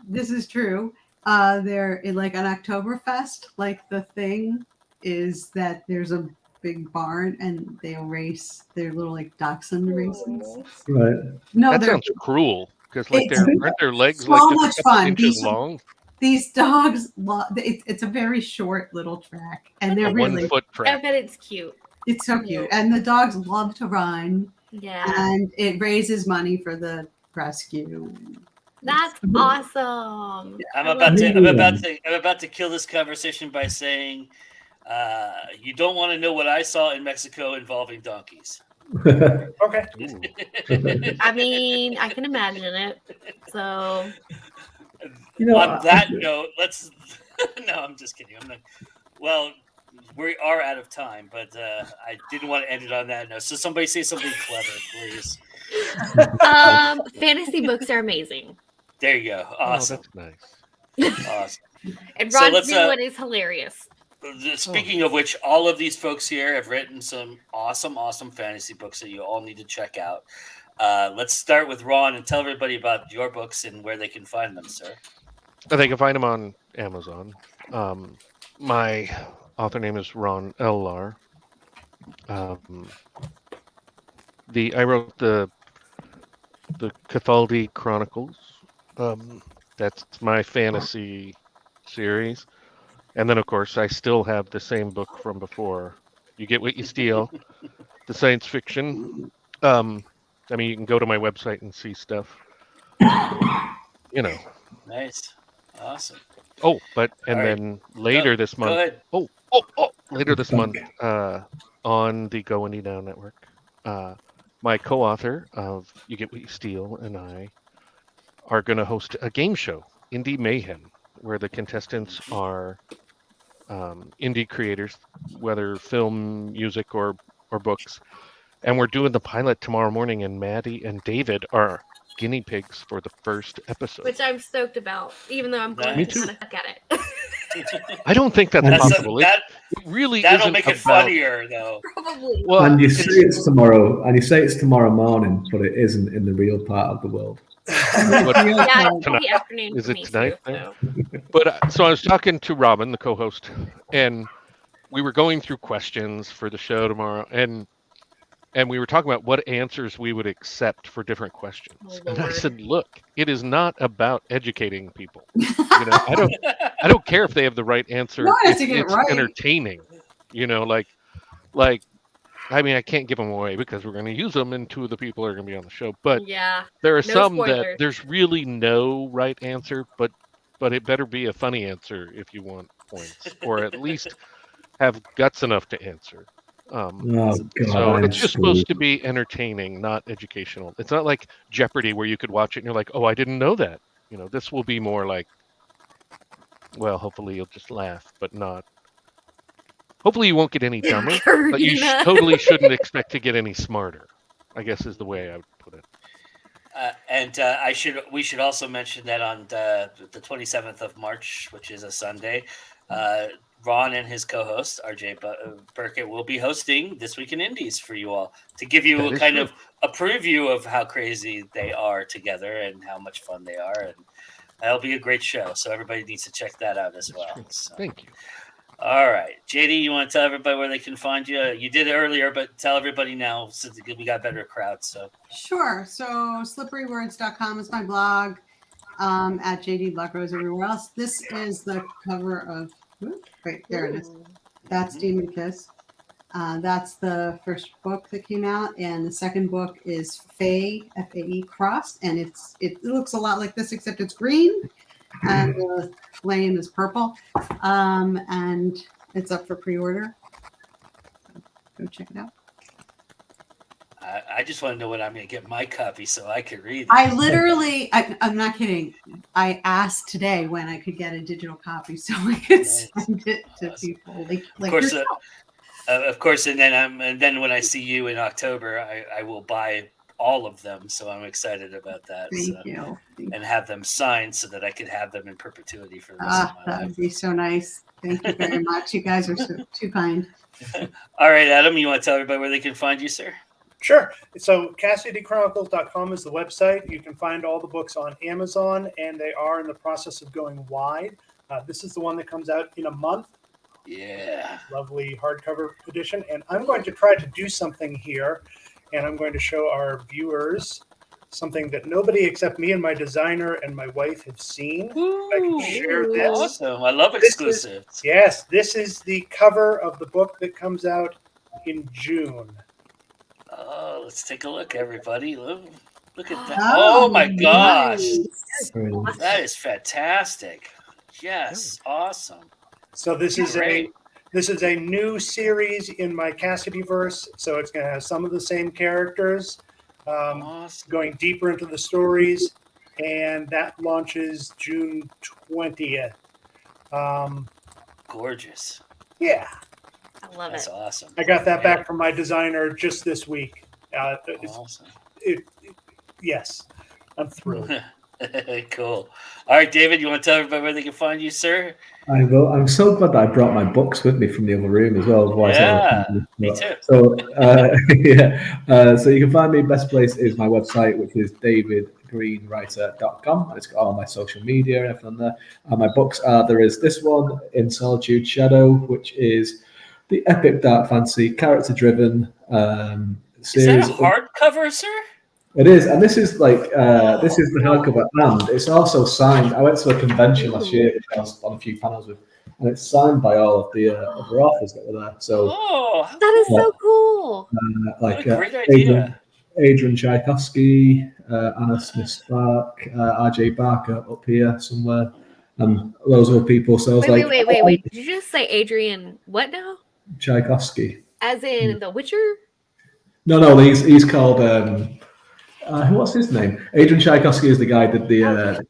This is true. They're like an Oktoberfest. Like the thing is that there's a big barn and they'll race their little like dachshund races. Right. No, That they're sounds cruel because like It's aren't their legs so like just much a couple fun. inches long? These dogs. It's a very short little track, and they're A really. 1 foot I track. bet it's cute. It's so cute, and the dogs love to run, Yeah, and it raises money for the rescue. that's awesome. I'm about to kill this conversation by saying, you don't want to know what I saw in Mexico involving donkeys. Okay. I mean, I can imagine it. So, On that note, let's. No, I'm just kidding. I'm not. Well, we are out of time, but I didn't want to end it on that note. So somebody say something clever, please. fantasy books are amazing. There you go. Awesome. Oh, that's nice. Awesome. And So Ron's let's, new one is hilarious. Speaking of which, all of these folks here have written some awesome fantasy books that you all need to check out. Let's start with Ron and tell everybody about your books and where they can find them, sir. They can find them on Amazon. My author name is Ron Lahr. I wrote the Catholic Chronicles. That's my fantasy series. And then, of course, I still have the same book from before. You Get What You Steal, the science fiction. I mean, you can go to my website and see stuff. You know. Nice. Awesome. Oh, but All right. then later this month. Go ahead. Later this month, on the Go Indie Now network, my co-author of You Get What You Steal and I are going to host a game show, Indie Mayhem, where the contestants are indie creators, whether film, music, or books. And we're doing the pilot tomorrow morning, and Maddie and David are guinea pigs for the first episode. Which I'm stoked about, even though I'm going Me to too. kind of suck at it. I don't think that's possible. It really that'll isn't make it about... funnier, though. Probably. Well, And you say it's tomorrow, morning, but it isn't in the real part of the world. Yeah, it's the afternoon Is for it me tonight? too, so. But so I was talking to Robin, the co-host, and we were going through questions for the show tomorrow, and we were talking about what answers we would accept for different questions. Oh, and I Lord. said, "Look, it is not about educating people. You know, I don't care if they have the right answer. No, I have If to get it it's right. entertaining. You know, like I mean, I can't give them away because we're going to use them, and 2 of the people are going to be on the show. But Yeah. there are No some spoilers. that there's really no right answer, but it better be a funny answer if you want points, or at least have guts enough to answer. Oh, God, So I'm it's just screwed. supposed to be entertaining, not educational. It's not like Jeopardy where you could watch it and you're like, oh, I didn't know that. You know, this will be more like, well, hopefully you'll just laugh, but not. Hopefully you won't get any dumber, but you Karina. totally shouldn't expect to get any smarter, I guess is the way I would put it. We should also mention that on the 27th of March, which is a Sunday, Ron and his co-host RJ Burkett will be hosting This Week in Indies for you all to give you That a is kind true. of a preview of how crazy they are together and how much fun they are, and that'll be a great show. So everybody needs to check that out as well. So. Thank you. All right, JD, you want to tell everybody where they can find you? You did it earlier, but tell everybody now since we got better crowds. So Sure. So slipperywords.com is my blog. At JD Blackrose everywhere else. This is the cover of. Right there it is. That's Demon Kiss. That's the first book that came out, and the second book is Fae, F-A-E Crossed, and it looks a lot like this except it's green, and the flame is purple, and it's up for pre-order. Go check it out. I just want to know when I'm going to get my copy so I can read it. I'm not kidding. I asked today when I could get a digital copy so I could send it to people. Like of course, and then when I see you in October, I will buy all of them, so I'm excited about that. Thank you. And have them signed so that I could have them in perpetuity for the rest of my That life. would be so nice. Thank you very much. You guys are too kind. All right, Adam, you want to tell everybody where they can find you, sir? Sure. So CassidyChronicles.com is the website. You can find all the books on Amazon, and they are in the process of going wide. This is the one that comes out in a month. Yeah. Lovely hardcover edition. And I'm going to try to do something here, and I'm going to show our viewers something that nobody except me and my designer and my wife have seen. I can share this. Awesome. I love exclusives. This is the cover of the book that comes out in June. Oh, let's take a look, everybody. Look at that. Oh, Oh my gosh. nice. That is fantastic. Yes. Awesome. So this is Great. a new series in my Cassidyverse. So it's going to have some of the same characters, Awesome. going deeper into the stories, and that launches June 20th. Gorgeous. Yeah, I love That's it. awesome. I got that back from my designer just this week. Awesome. Yes, I'm thrilled. Cool. All right, David, you want to tell everybody where they can find you, sir? I will. I'm so glad that I brought my books with me from the other room as well. Otherwise Me too. So, so you can find me. Best place is my website, which is davidgreenwriter.com. It's got all my social media and everything on there. And my books there is this one, In Solitude Shadow, which is the epic dark fantasy, character-driven series. Is that a hardcover, sir? It is, and this is like this is the hardcover, and it's also signed. I went to a convention last year, which I was on a few panels with, and it's signed by all of the other authors that were there. So That is so cool. what a great idea. Adrian Tchaikovsky, Anna Smith-Spark, R.J. Barker up here somewhere, and loads of people. So I was Wait. Did you just say Adrian what now? Tchaikovsky. As in The Witcher? No, he's called. What's his name? Adrian Tchaikovsky is the guy that did the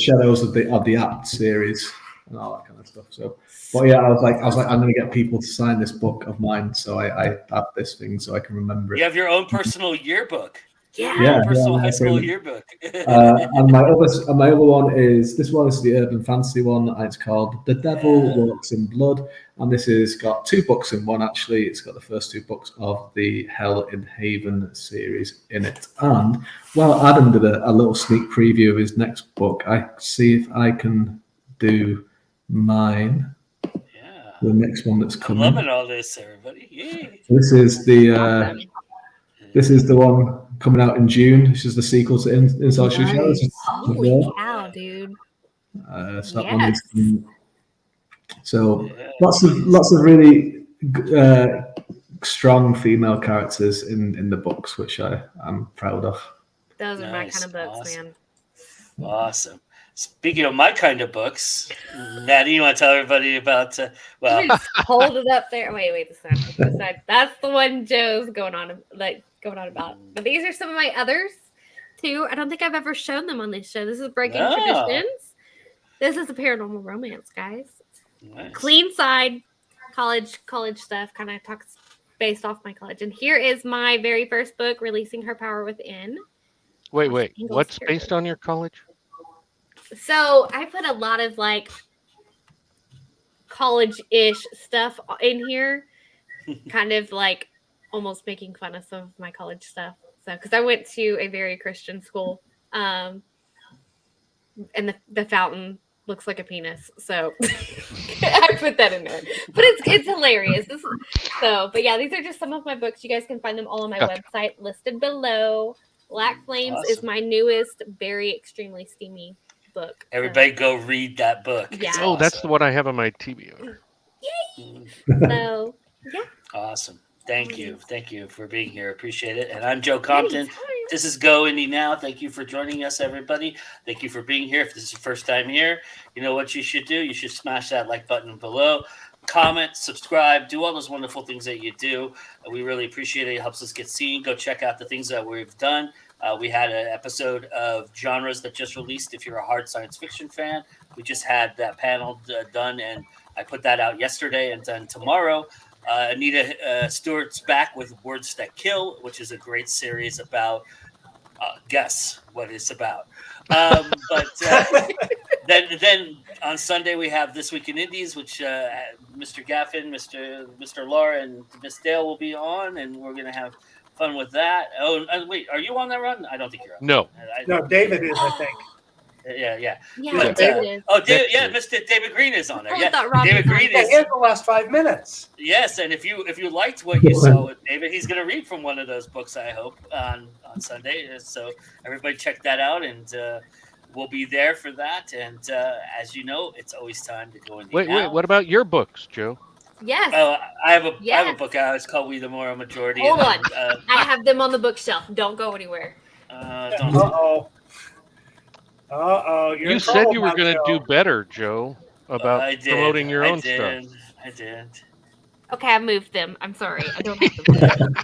Shadows of the Act series and all that kind of stuff. So, but yeah, I was like, I'm going to get people to sign this book of mine, so I have this thing so I can remember it. You have your own personal yearbook. Yeah. Personal high school yearbook. And my other one is this one is the urban fantasy one, and it's called The Devil Walks in Blood, and this has got 2 books in one. Actually, it's got the first 2 books of the Hell in Haven series in it. And well, Adam did a little sneak preview of his next book. I see if I can do mine. Yeah. The next one that's coming. I'm loving all this, everybody. Yay. This is the one coming out in June. This is the sequel to In Solitude Shadow. Holy cow, dude. So that one is lots of really strong female characters in the books, which I'm proud of. Those are my kind of books, Awesome. man. Awesome. Speaking of my kind of books, Maddie, you want to tell everybody about? Just hold it up there. Wait, this side. That's the one Joe's going on about. But these are some of my others too. I don't think I've ever shown them on this show. This is Breaking Traditions. This is a paranormal romance, guys. Nice. Clean side, college stuff. Kind of talks based off my college. And here is my very first book, Releasing Her Power Within. Wait. What's based on your college? So I put a lot of like college-ish stuff in here, kind of like almost making fun of some of my college stuff. So because I went to a very Christian school, and the fountain looks like a penis, so I put that in there. But it's hilarious. But yeah, these are just some of my books. You guys can find them all on my website listed below. Black Flames is my newest, very extremely steamy book. Everybody go read that book. Yeah. It's Oh, that's the one I have on my TV. Yay! So yeah. Awesome. Thank you for being here. Appreciate it. And I'm Joe Compton. This is Go Indie Now. Thank you for joining us, everybody. Thank you for being here. If this is your first time here, you know what you should do. You should smash that like button below. Comment, subscribe, do all those wonderful things that you do. We really appreciate it. It helps us get seen. Go check out the things that we've done. We had an episode of genres that just released. If you're a hard science fiction fan, we just had that panel done, and I put that out yesterday. And then tomorrow, Anita Stewart's back with Words That Kill, which is a great series about guess what it's about. But then on Sunday we have This Week in Indies, which Mr. Gaffen, Mr. Lahr, and Miss Dale will be on, and we're gonna have fun with that. Oh, wait, are you on that run? I don't think you're on. No. No, David is, I think. Yeah. Yeah, But, David is. Mr. David Green is on there. I Yeah, thought Rob David was on. Green Yeah, is. he had the last 5 minutes. Yes, and if you liked what you saw with David, he's going to read from one of those books, I hope, on Sunday. So everybody check that out, and we'll be there for that. And as you know, it's always time to go in. Wait. What about your books, Joe? Yes. I have a Yes. book out. It's called We the Moral Majority. Hold and, on. I have them on the bookshelf. Don't go anywhere. Don't. You're You in said trouble, you were going to Macho. do better, Joe, about I did. promoting your I own did. stuff. I did. Okay, I moved them. I'm sorry. I don't have them.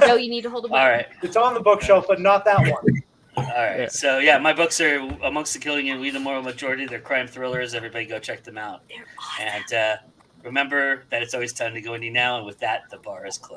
No, you need to hold a book. All right. It's on the bookshelf, but not that one. All right. Yeah. So yeah, my books are Amongst the Killing and We the Moral Majority. They're crime thrillers. Everybody go check them out. They're awesome. And remember that it's always time to go indie now. And with that, the bar is closed.